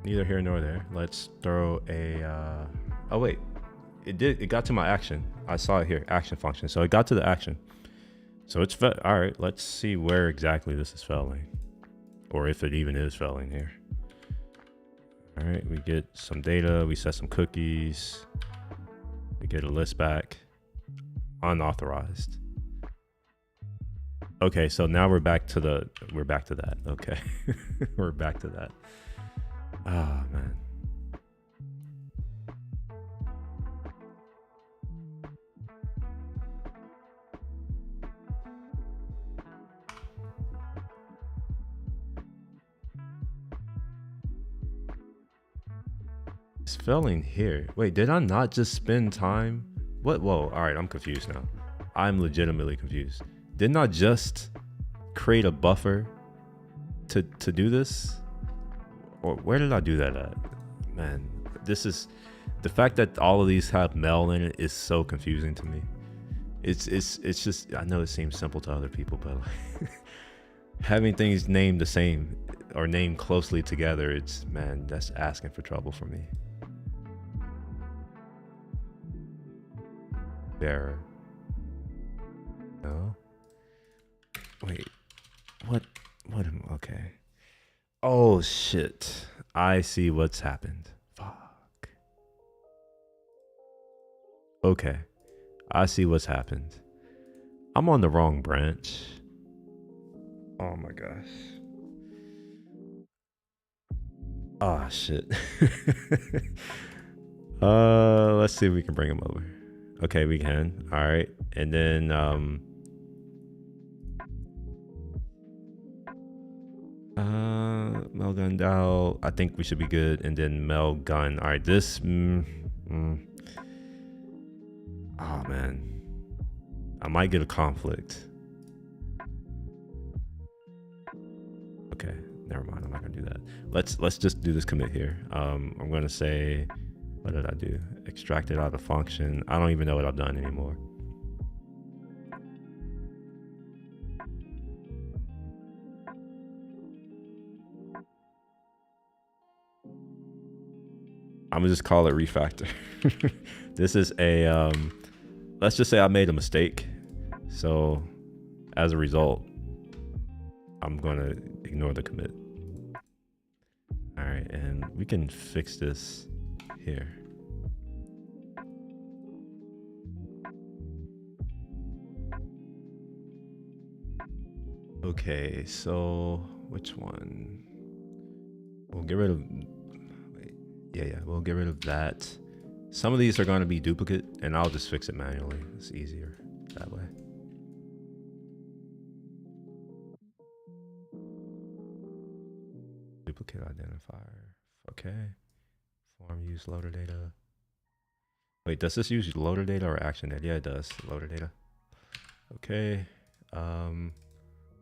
Neither here nor there. Let's throw a, oh wait, it got to my action. I saw it here, action function. So it got to the action. So it's, all right, let's see where exactly this is failing. Or if it even is failing here. All right, we get some data, we set some cookies. We get a list back, unauthorized. Okay, so now we're back to that. Okay, we're back to that. Ah, man. It's failing here. Wait, did I not just spend time? What? Whoa, all right, I'm confused now. I'm legitimately confused. Didn't I just create a buffer to do this? Or where did I do that at? Man, this is, the fact that all of these have mel in it is so confusing to me. It's just, I know it seems simple to other people, but like, having things named the same or named closely together, it's, man, that's asking for trouble for me. Bearer. No. Wait. What? Okay. Oh shit. I see what's happened. Fuck. Okay. I see what's happened. I'm on the wrong branch. Oh my gosh. Ah, shit. Let's see if we can bring him over. Okay, we can. All right. And then Melgun Dow, I think we should be good. And then Melgun. All right, this oh man, I might get a conflict. Okay, never mind, I'm not gonna do that. Let's just do this commit here. I'm gonna say, what did I do? Extracted out of function. I don't even know what I've done anymore. I'm gonna just call it refactor. This is a, let's just say I made a mistake. So as a result, I'm gonna ignore the commit. All right, and we can fix this here. Okay, so which one? We'll get rid of, yeah, we'll get rid of that. Some of these are going to be duplicate, and I'll just fix it manually. It's easier that way. Duplicate identifier. Okay. Form use loader data. Wait, does this use loader data or action data? Yeah, it does. Loader data. Okay.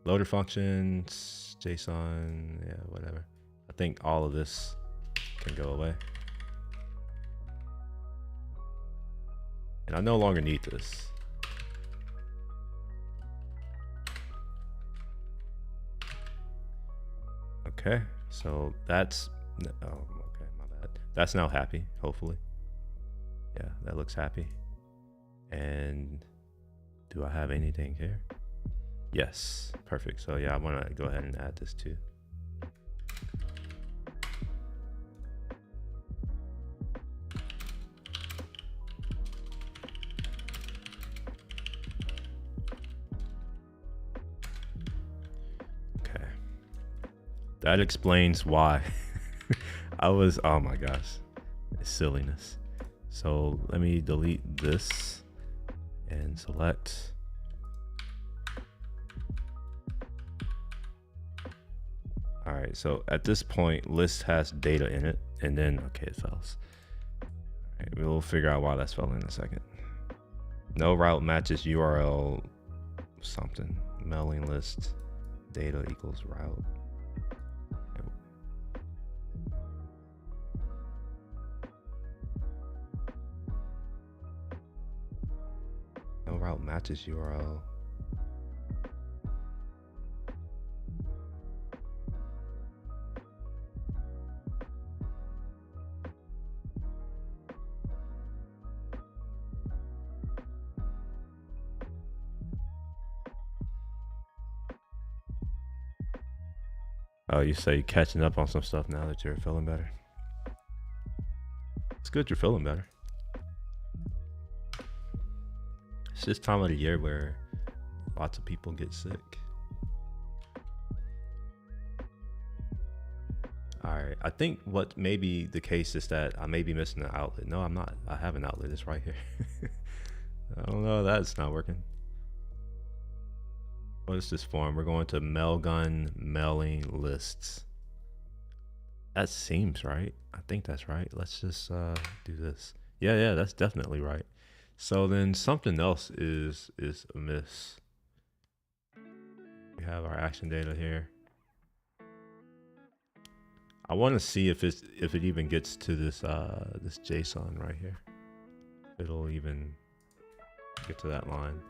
Loader functions, JSON, yeah, whatever. I think all of this can go away. And I no longer need this. Okay, so that's, oh, okay, my bad. That's now happy, hopefully. Yeah, that looks happy. And do I have anything here? Yes, perfect. So yeah, I want to go ahead and add this too. Okay. That explains why I was, oh my gosh, it's silliness. So let me delete this and select. All right, so at this point, list has data in it, and then, okay, it fails. All right, we'll figure out why that's failing in a second. No route matches URL something. Mailing list data equals route. No route matches URL. Oh, you say catching up on some stuff now that you're feeling better. It's good you're feeling better. It's this time of the year where lots of people get sick. All right, I think what may be the case is that I may be missing an outlet. No, I'm not. I have an outlet. It's right here. I don't know. That's not working. What is this form? We're going to mailgun mailing lists. That seems right. I think that's right. Let's just do this. Yeah, that's definitely right. So then something else is amiss. We have our action data here. I want to see if it even gets to this this JSON right here. It'll even get to that line.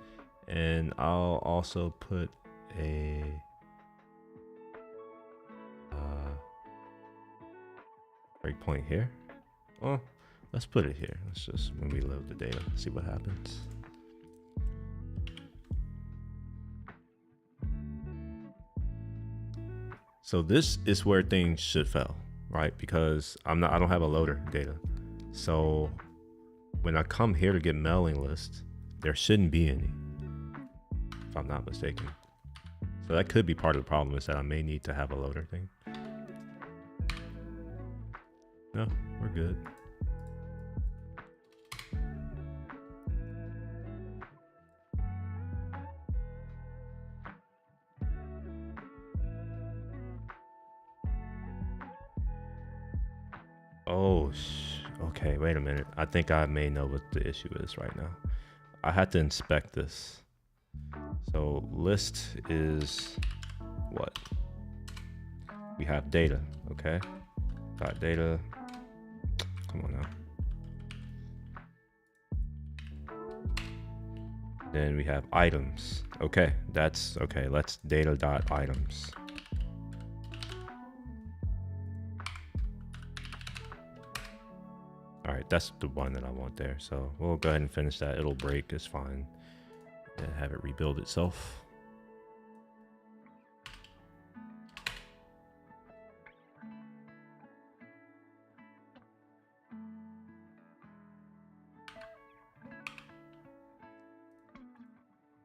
And I'll also put a breakpoint here. Well, let's put it here. Let's just, when we load the data, see what happens. So this is where things should fail, right? Because I don't have a loader data. So when I come here to get mailing lists, there shouldn't be any, if I'm not mistaken. So that could be part of the problem, is that I may need to have a loader thing. No, we're good. Oh, okay, wait a minute. I think I may know what the issue is right now. I had to inspect this. So list is what? We have data, okay? Got data. Come on now. Then we have items. Okay, that's okay. Let's data.items. All right, that's the one that I want there. So we'll go ahead and finish that. It'll break, it's fine. And have it rebuild itself.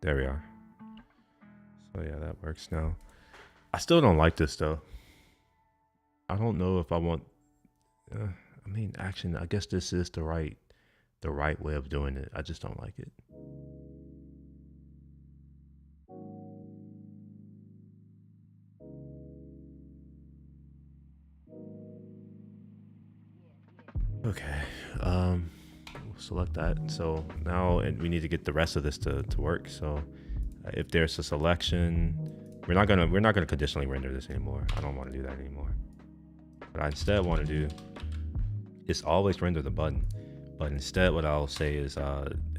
There we are. So yeah, that works now. I still don't like this though. I don't know if I want, I mean, action, I guess this is the right way of doing it. I just don't like it. Okay, we'll select that. So now we need to get the rest of this to work. So if there's a selection, we're not gonna conditionally render this anymore. I don't want to do that anymore. What I instead want to do is always render the button. But instead what I'll say is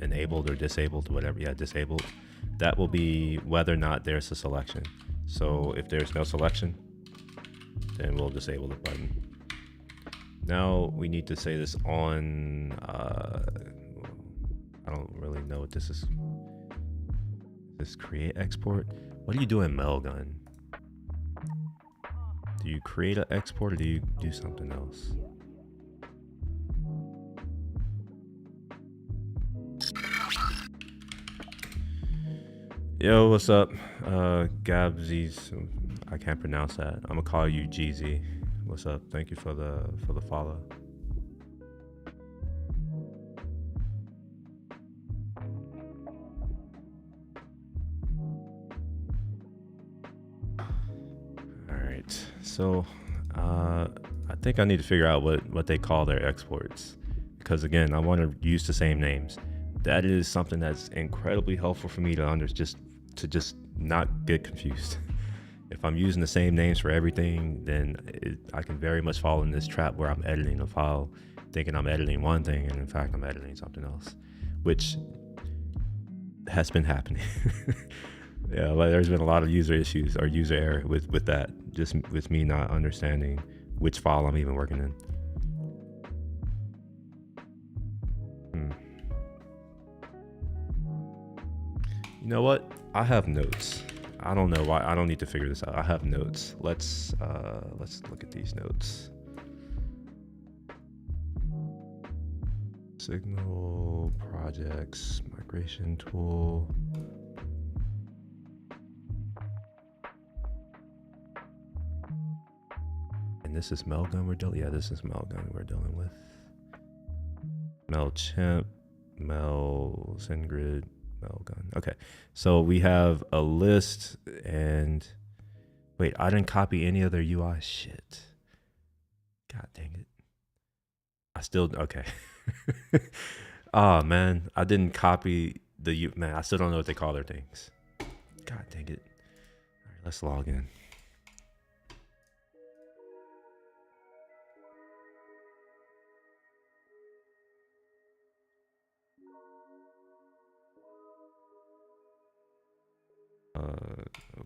enabled or disabled, whatever. Yeah, disabled. That will be whether or not there's a selection. So if there's no selection, then we'll disable the button. Now we need to say this on, I don't really know what this is. This create export? What do you do in Mailgun? Do you create an export or do you do something else? Yo, what's up? Gabsies, I can't pronounce that. I'm gonna call you GZ. What's up? Thank you for the follow. All right, So I think I need to figure out what they call their exports, because again, I want to use the same names. That is something that's incredibly helpful for me to just not get confused. If I'm using the same names for everything, then I can very much fall in this trap where I'm editing a file thinking I'm editing one thing, and in fact I'm editing something else, which has been happening. Yeah, like there's been a lot of user issues or user error with that, just with me not understanding which file I'm even working in. You know what? I have notes. I don't know why. I don't need to figure this out. I have notes. Let's look at these notes. Signal projects, migration tool. And this is Mailgun we're dealing. Yeah, this is Mailgun we're dealing with. MailChimp, SendGrid, Mailgun. Okay, so we have a list, and wait, I didn't copy any other UI. Shit. God dang it. I still okay. Oh man, I didn't copy the man. I still don't know what they call their things. God dang it. All right, let's log in.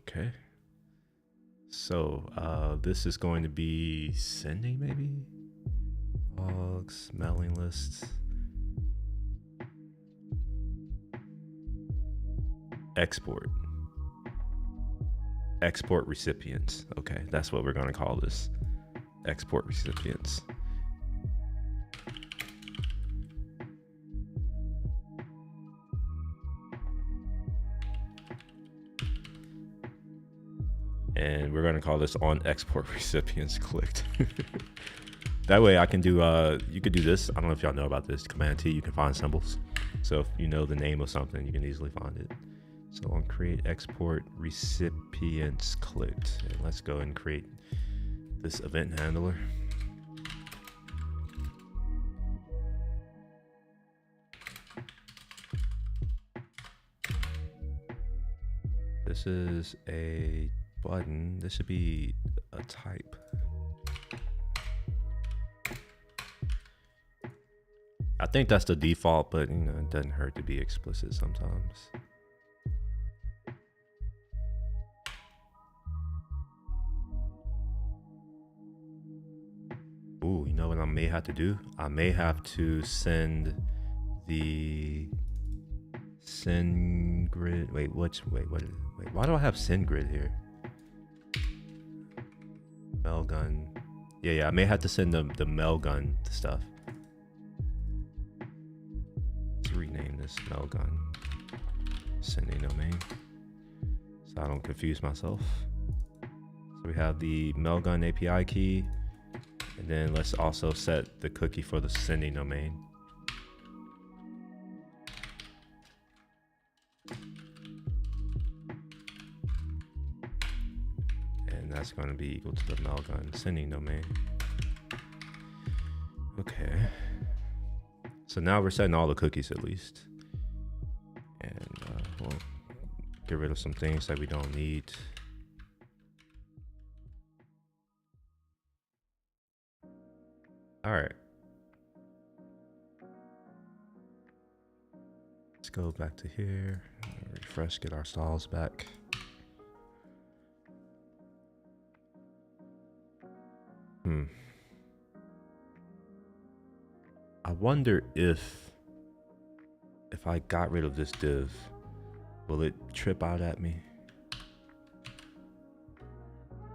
Okay. So this is going to be sending, maybe? Logs, mailing lists. Export. Export recipients. Okay, that's what we're going to call this. Export recipients. And we're going to call this on export recipients clicked. That way I can do, you could do this. I don't know if y'all know about this. Command T, you can find symbols. So if you know the name of something, you can easily find it. So on create export recipients clicked. And let's go and create this event handler. This is a button. This should be a type. I think that's the default, but you know, it doesn't hurt to be explicit sometimes. Ooh, you know what I may have to do? I may have to send the SendGrid. Wait, why do I have SendGrid here? Mailgun. Yeah, I may have to send the Mailgun stuff. Let's rename this Mailgun sending domain so I don't confuse myself. So we have the Mailgun API key, and then let's also set the cookie for the sending domain. That's going to be equal to the Mailgun sending domain. Okay. So now we're setting all the cookies at least. And we'll get rid of some things that we don't need. All right. Let's go back to here, refresh, get our styles back. I wonder if I got rid of this div, will it trip out at me?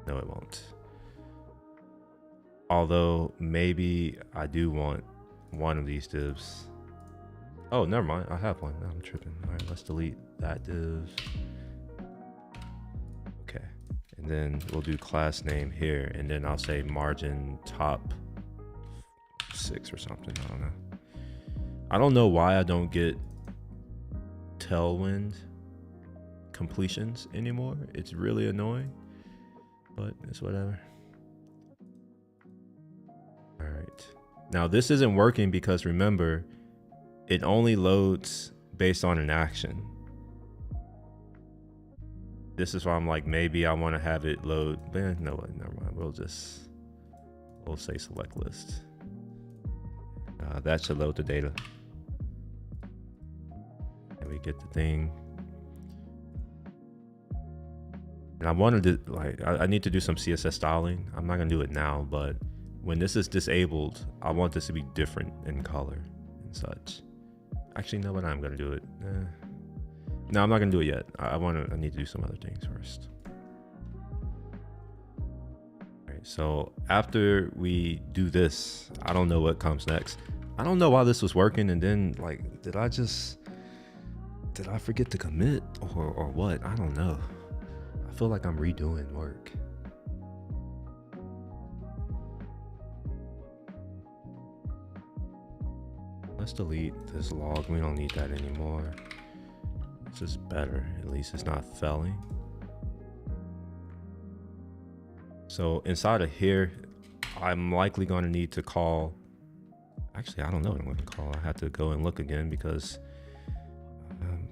No, it won't. Although maybe I do want one of these divs. Oh, never mind. I have one. I'm tripping. All right, let's delete that div. Okay. And then we'll do class name here, and then I'll say margin top 6 or something. I don't know. I don't know why I don't get tailwind completions anymore. It's really annoying, but it's whatever. All right. Now this isn't working because remember, it only loads based on an action. This is why I'm like, maybe I want to have it load. Man, no, never mind. We'll say select list. That should load the data. And we get the thing. And I wanted to, like, I need to do some CSS styling. I'm not gonna do it now, but when this is disabled, I want this to be different in color and such. Actually, no, but I'm gonna do it. No, I'm not gonna do it yet. I need to do some other things first. All right, so after we do this, I don't know what comes next. I don't know why this was working, and then like, did I forget to commit or what? I don't know. I feel like I'm redoing work. Let's delete this log. We don't need that anymore. This is better. At least it's not failing. So inside of here, I'm likely going to need to call. Actually, I don't know what I'm going to call. I have to go and look again because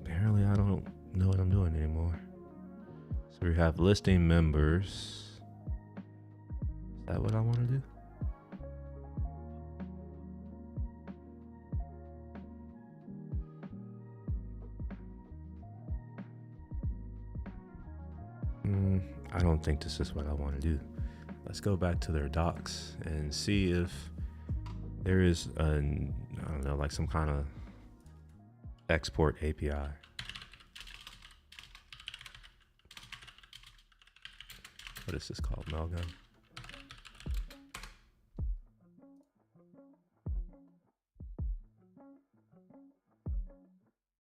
apparently I don't know what I'm doing anymore. So we have listing members. Is that what I want to do? I don't think this is what I want to do. Let's go back to their docs and see if there is I don't know, like some kind of export API. What is this called? Mailgun?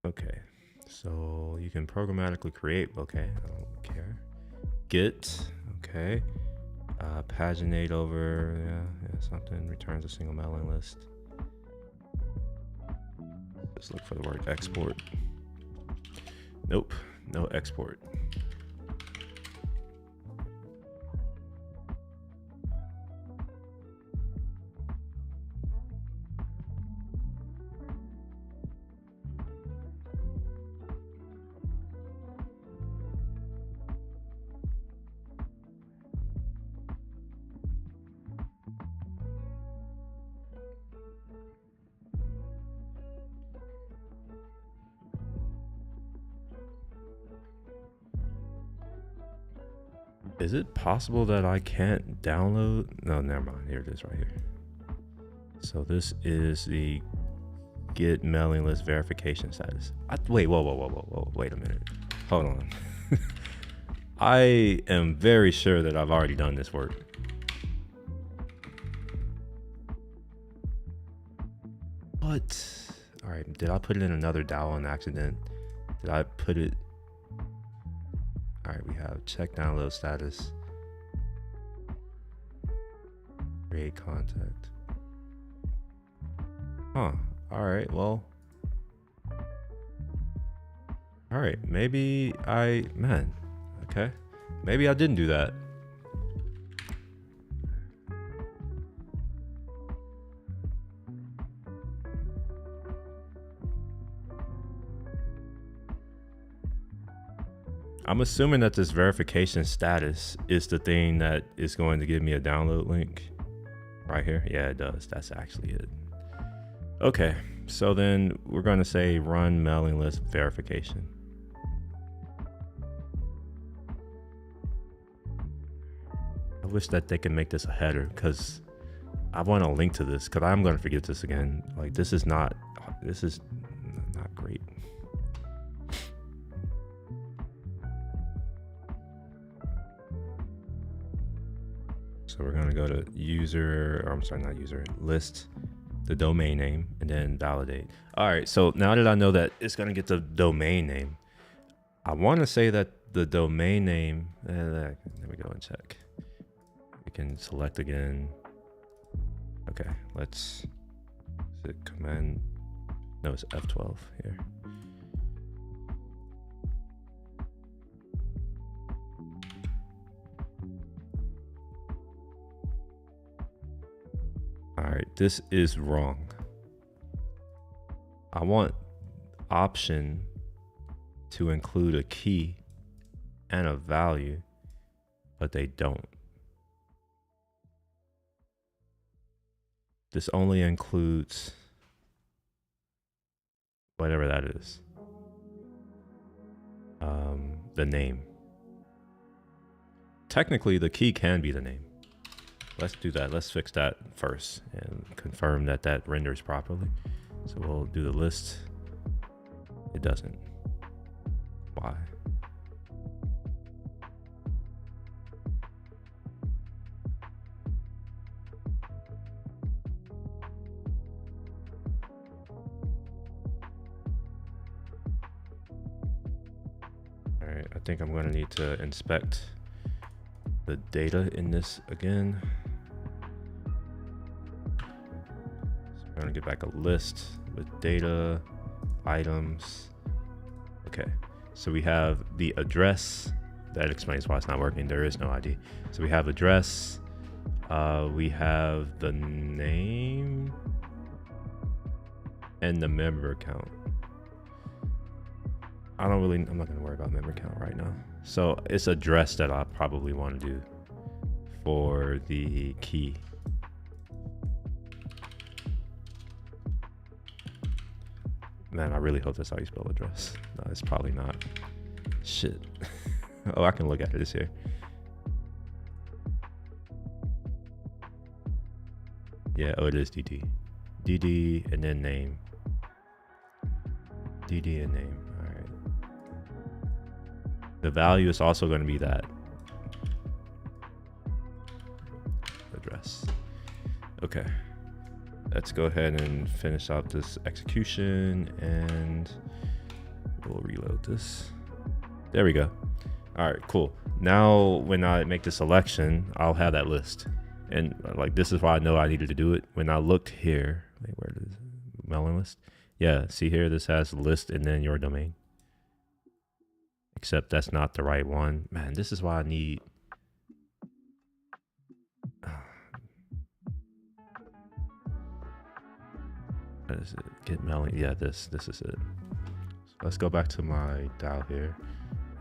Okay, so you can programmatically create. Okay, I don't care. Get, okay. Paginate over, yeah, something returns a single mailing list. Let's look for the word export. Nope, no export. Is it possible that I can't download? No, never mind. Here it is right here. So this is the get mailing list verification status. Wait, whoa. Wait a minute. Hold on. I am very sure that I've already done this work. What? All right, did I put it in another DAO on accident? Did I put it? All right, we have check download status. Create contact. Huh, all right, well. All right, maybe okay. Maybe I didn't do that. I'm assuming that this verification status is the thing that is going to give me a download link right here. Yeah, it does. That's actually it. Okay, so then we're going to say run mailing list verification. I wish that they can make this a header because I want to link to this because I'm going to forget this again. Like this is not great. So we're going to go to list the domain name and then validate. All right, so now that I know that it's going to get the domain name, I want to say that the domain name, let me go and check. We can select again. Okay, is it command? No, it's F12 here. All this is wrong. I want option to include a key and a value, but they don't. This only includes whatever that is. The name. Technically, the key can be the name. Let's do that. Let's fix that first and confirm that that renders properly. So we'll do the list. It doesn't. Why? All right, I think I'm going to need to inspect the data in this again. So I'm going to get back a list with data, items. Okay, so we have the address. That explains why it's not working. There is no ID. So we have address. We have the name and the member account. I'm not gonna worry about member count right now. So it's address that I probably want to do for the key. Man, I really hope that's how you spell address. No, it's probably not. Shit. Oh, I can look at it. It's here. Yeah, oh, it is DD. DD and then name. DD and name. All right. The value is also going to be that address. Okay. Let's go ahead and finish out this execution and we'll reload this. There we go. All right, cool. Now when I make the selection, I'll have that list. And like, this is why I know I needed to do it. When I looked here, wait, where is it? Mailing list? Yeah, see here, this has list and then your domain. Except that's not the right one. Man, this is why I need... What is it? Get mailing. Yeah, this is it. So let's go back to my dial here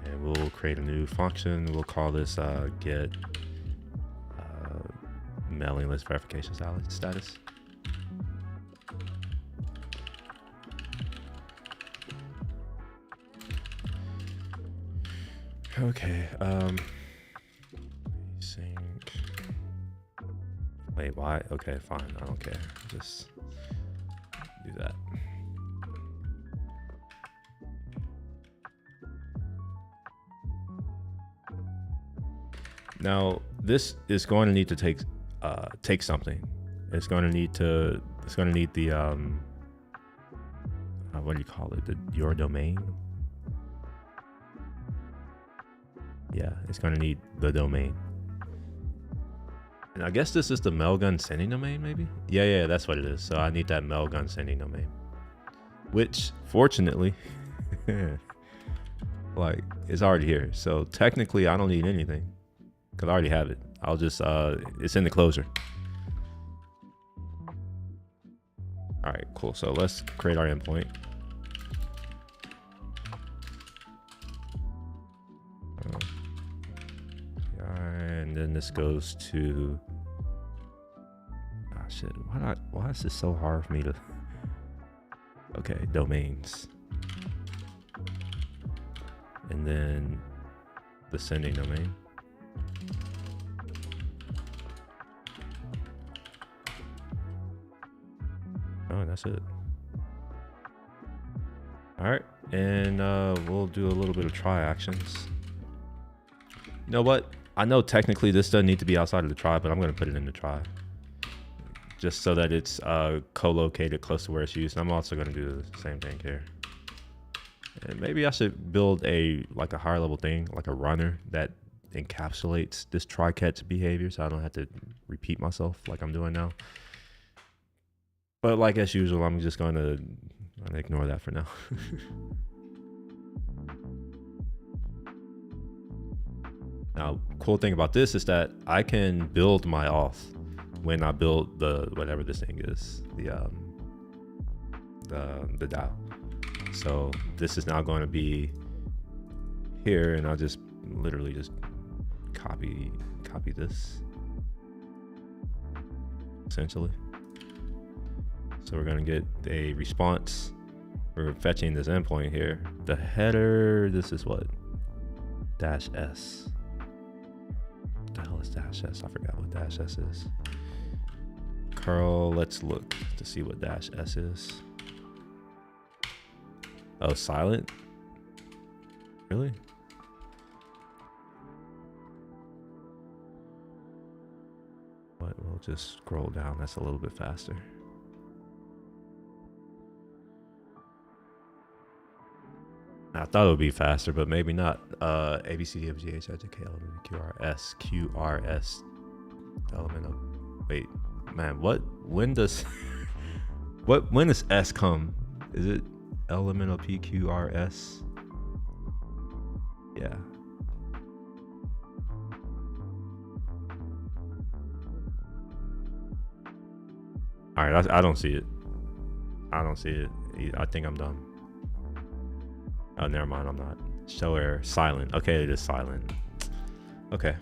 and we'll create a new function. We'll call this get mailing list verification status. Okay, sync. Wait, why? Okay, fine, I don't care. Just do that. Now, this is going to need to take something. It's going to need the what do you call it? Your domain. Yeah, it's going to need the domain. And I guess this is the mailgun sending domain, maybe? Yeah, that's what it is. So I need that mailgun sending domain. Which, fortunately, like, it's already here. So technically, I don't need anything. Because I already have it. I'll just, it's in the closer. All right, cool. So let's create our endpoint. And then this goes to, ah, shit, why is this so hard for me to, okay, domains. And then the sending domain. Oh, and that's it. All right, and we'll do a little bit of try actions. You know what? I know technically this doesn't need to be outside of the try, but I'm going to put it in the try. Just so that it's co-located close to where it's used. And I'm also going to do the same thing here. And maybe I should build a higher level thing, like a runner that encapsulates this try catch behavior so I don't have to repeat myself like I'm doing now. But like as usual, I'm just going to ignore that for now. Now, cool thing about this is that I can build my auth. when I build the whatever this thing is, the DAO. So this is now going to be here, and I'll just literally just copy this essentially. So we're going to get a response. We're fetching this endpoint here. The header, this is what? -s. What the hell is -s? I forgot what -s is. Curl, let's look to see what -s is. Oh, silent? Really? But we'll just scroll down. That's a little bit faster. I thought it would be faster, but maybe not. A, B, C, D, F, G, H, I, J, K, L, M, N, Q, R, S, Q, R, S, element of, wait, man, what, when does, when does S come? Is it elemental P, Q, R, S? Yeah. All right, I don't see it. I don't see it. I think I'm done. Oh, never mind, I'm not. Show error, silent. Okay, it is silent. Okay.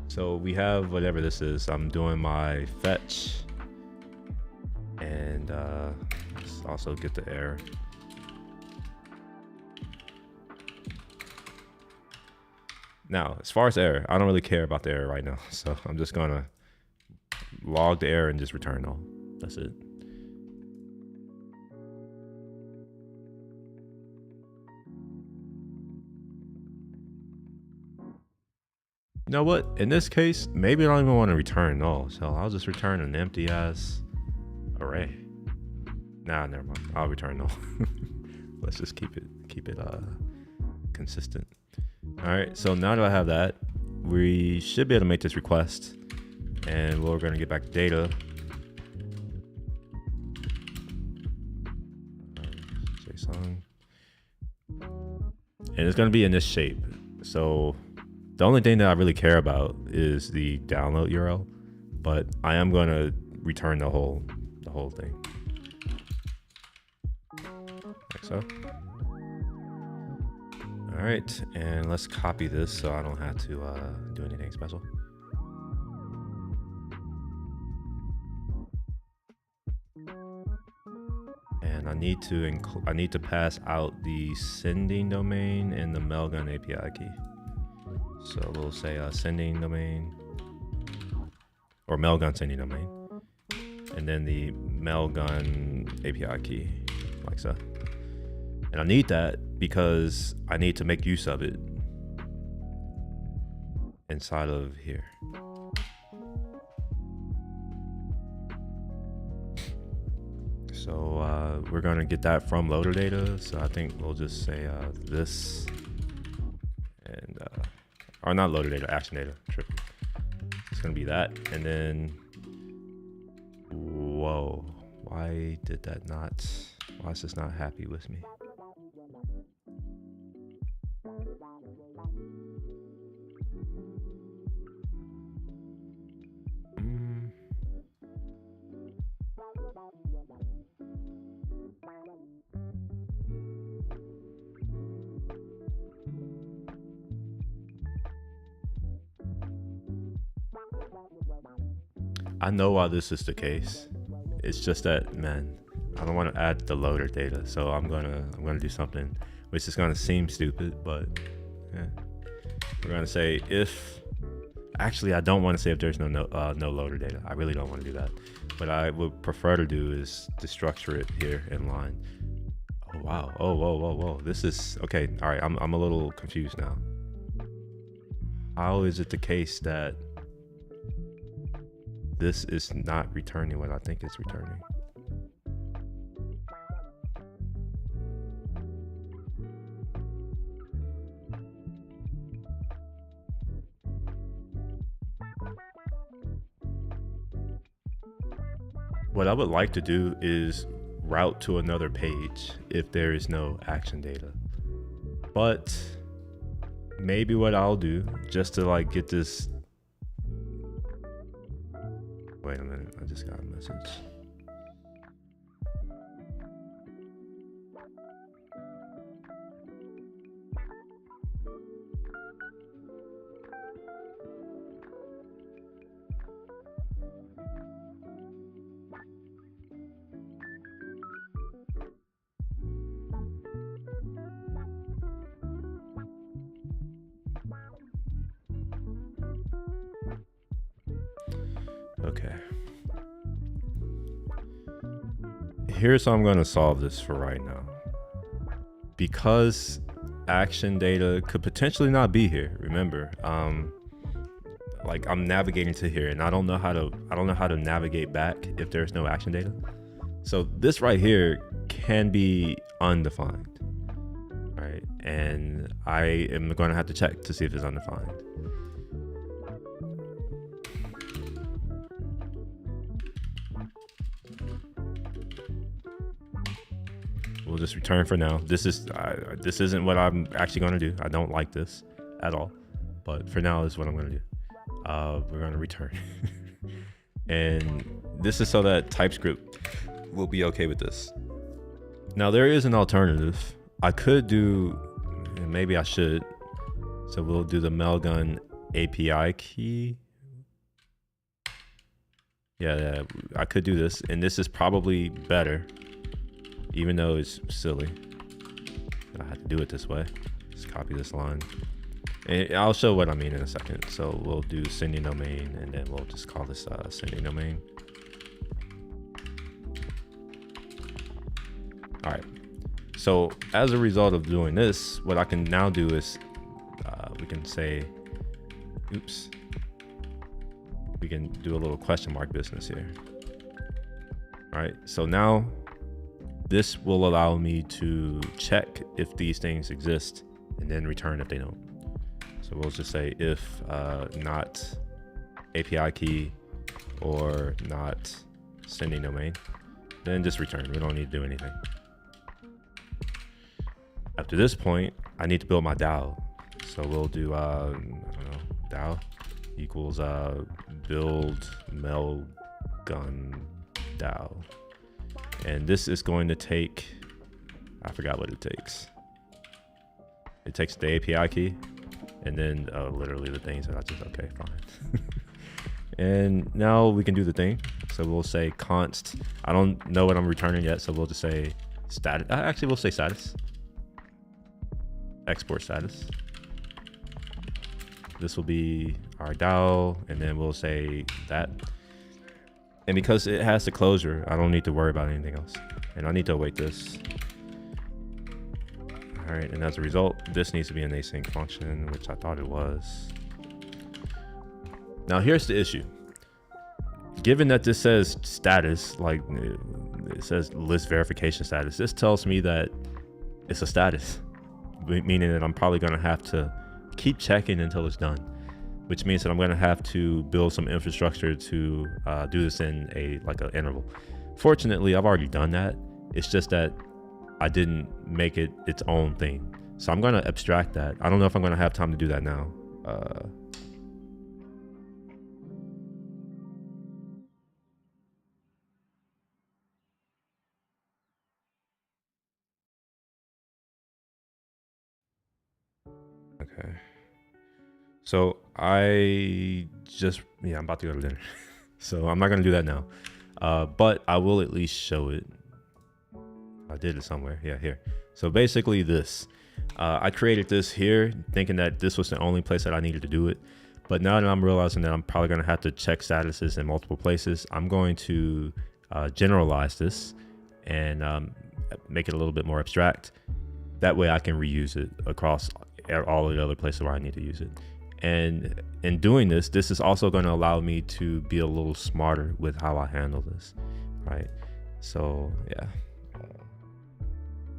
So we have whatever this is. I'm doing my fetch. And let's also get the error. Now, as far as error, I don't really care about the error right now. So I'm just gonna log the error and just return null. That's it. You know what? In this case, maybe I don't even want to return null, so I'll just return an empty ass array. Nah, never mind. I'll return null. Let's just keep it consistent. All right. So now that I have that, we should be able to make this request, and we're going to get back to data. JSON, and it's going to be in this shape. So the only thing that I really care about is the download URL, but I am going to return the whole thing. Like so. All right, and let's copy this so I don't have to do anything special. And I need to pass out the sending domain and the Mailgun API key. So we'll say sending domain, or Mailgun sending domain, and then the Mailgun API key, like so. And I need that because I need to make use of it inside of here. So we're gonna get that from loader data. So I think we'll just say this, and or not loader data, action data. Tripping. It's gonna be that, and then whoa, why did that not? Why is this not happy with me? I know why this is the case. It's just that, man, I don't want to add the loader data, so I'm gonna do something which is gonna seem stupid, but yeah. We're gonna say if. Actually, I don't want to say if there's no loader data. I really don't want to do that. What I would prefer to do is to structure it here in line. Oh wow! Oh whoa! This is okay. All right, I'm a little confused now. How is it the case that this is not returning what I think it's returning? What I would like to do is route to another page if there is no action data. But maybe what I'll do, just to like get this Wait a minute, I just got a message. Okay. Here's how I'm going to solve this for right now. Because action data could potentially not be here. Remember, like I'm navigating to here and I don't know how to navigate back if there's no action data. So this right here can be undefined, right? And I am going to have to check to see if it's undefined. We'll just return for now. This isn't what I'm actually going to do. I don't like this at all, but for now, this is what I'm going to do. We're going to return. And this is so that TypeScript will be okay with this. Now, there is an alternative. I could do, and maybe I should. So we'll do the Mailgun API key. Yeah, I could do this. And this is probably better, even though it's silly. I have to do it this way. Just copy this line. And I'll show what I mean in a second. So we'll do sending domain, and then we'll just call this sending domain. All right. So as a result of doing this, what I can now do is we can say, oops. We can do a little question mark business here. All right. So now this will allow me to check if these things exist and then return if they don't. So we'll just say if not API key or not sending domain, then just return. We don't need to do anything. After this point, I need to build my DAO. So we'll do, I don't know, DAO equals build Mailgun DAO. And this is going to take, I forgot what it takes. It takes the API key and then literally the things that I just, okay, fine. And now we can do the thing. So we'll say const, I don't know what I'm returning yet. So we'll just say status. Actually, we'll say status. Export status. This will be our DAO, and then we'll say that. And because it has the closure, I don't need to worry about anything else. And I need to await this. All right, and as a result, this needs to be an async function, which I thought it was. Now here's the issue. Given that this says status, like it says list verification status, this tells me that it's a status, meaning that I'm probably gonna have to keep checking until it's done, which means that I'm gonna have to build some infrastructure to do this in an interval. Fortunately, I've already done that. It's just that I didn't make it its own thing. So I'm gonna abstract that. I don't know if I'm gonna have time to do that now. Okay. So I'm about to go to dinner. So I'm not gonna do that now. But I will at least show it. I did it somewhere. Yeah, here. So basically this, I created this here thinking that this was the only place that I needed to do it. But now that I'm realizing that I'm probably gonna have to check statuses in multiple places, I'm going to generalize this and make it a little bit more abstract. That way I can reuse it across all of the other places where I need to use it. And in doing this, this is also going to allow me to be a little smarter with how I handle this, right? So yeah,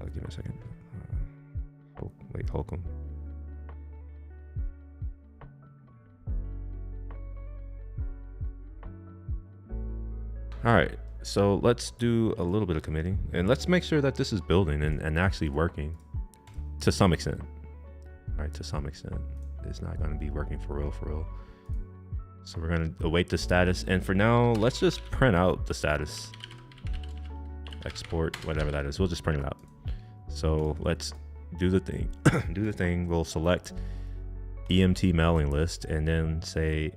give me a second. Wait, Holcomb. All right, so let's do a little bit of committing and let's make sure that this is building and actually working to some extent. All right, to some extent. It's not going to be working for real. So we're gonna await the status, and for now, let's just print out the status. Export, whatever that is, we'll just print it out. So let's do the thing. Do the thing. We'll select EMT mailing list and then say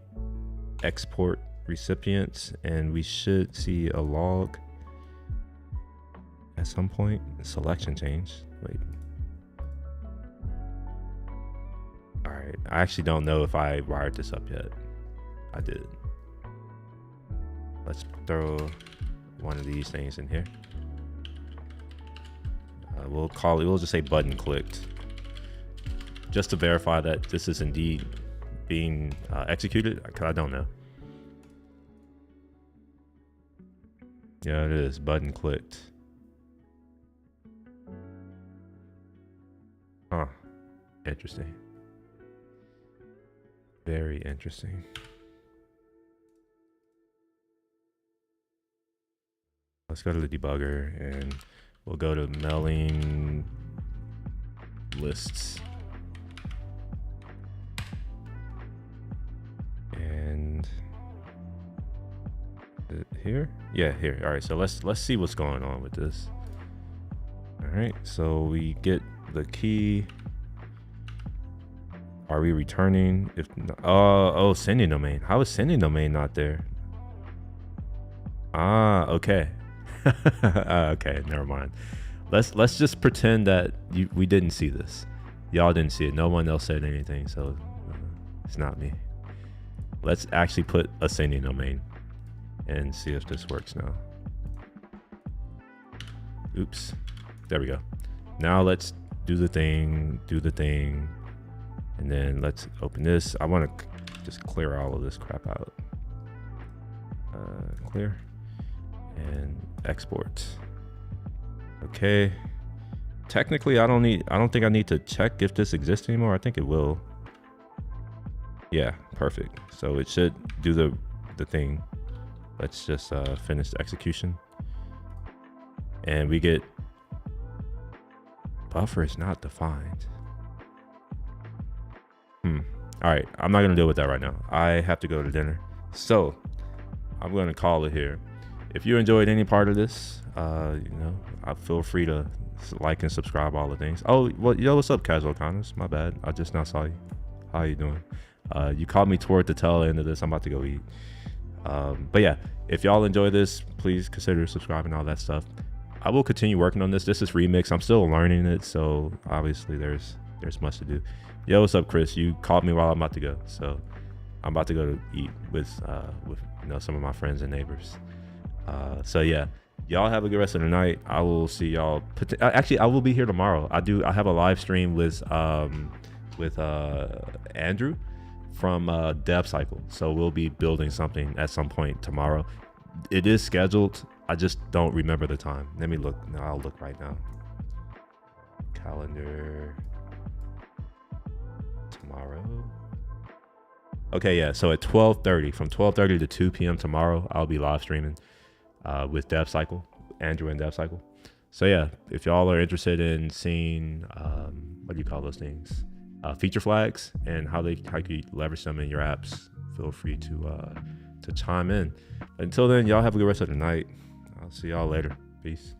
export recipients, and we should see a log at some point. Selection change. Wait. All right. I actually don't know if I wired this up yet. I did. Let's throw one of these things in here. We'll call it, we'll just say button clicked, just to verify that this is indeed being executed, because I don't know. Yeah, it is button clicked. Huh, interesting. Very interesting. Let's go to the debugger and we'll go to mailing lists. And here? Yeah, here. All right, so let's see what's going on with this. All right, so we get the key. Are we returning? If oh, sending domain. How is sending domain not there? Ah, okay. Okay, never mind. Let's just pretend that we didn't see this. Y'all didn't see it. No one else said anything, so it's not me. Let's actually put a sending domain and see if this works now. Oops. There we go. Now let's do the thing, and then let's open this. I want to just clear all of this crap out. Clear and export. Okay. Technically, I don't think I need to check if this exists anymore. I think it will. Yeah, perfect. So it should do the thing. Let's just finish the execution. And we get buffer is not defined. All right, I'm not gonna deal with that right now. I have to go to dinner. So I'm gonna call it here. If you enjoyed any part of this, I feel free to like and subscribe, all the things. Oh, well, yo, what's up, Casual Connors? My bad. I just now saw you. How you doing? You called me toward the tail end of this. I'm about to go eat. But yeah, if y'all enjoy this, please consider subscribing, all that stuff. I will continue working on this. This is Remix. I'm still learning it, so obviously there's much to do. Yo, what's up, Chris? You called me while I'm about to go, so I'm about to go to eat with some of my friends and neighbors. So yeah, y'all have a good rest of the night. I will see y'all. Actually, I will be here tomorrow. I have a live stream with Andrew from Dev Cycle. So we'll be building something at some point tomorrow. It is scheduled. I just don't remember the time. Let me look. No, I'll look right now. Calendar. Tomorrow. Okay, yeah. So at 12:30, from 12:30 to 2 p.m. tomorrow, I'll be live streaming with Dev Cycle, Andrew and Dev Cycle. So yeah, if y'all are interested in seeing what do you call those things? Feature flags and how you leverage them in your apps, feel free to chime in. Until then, y'all have a good rest of the night. I'll see y'all later. Peace.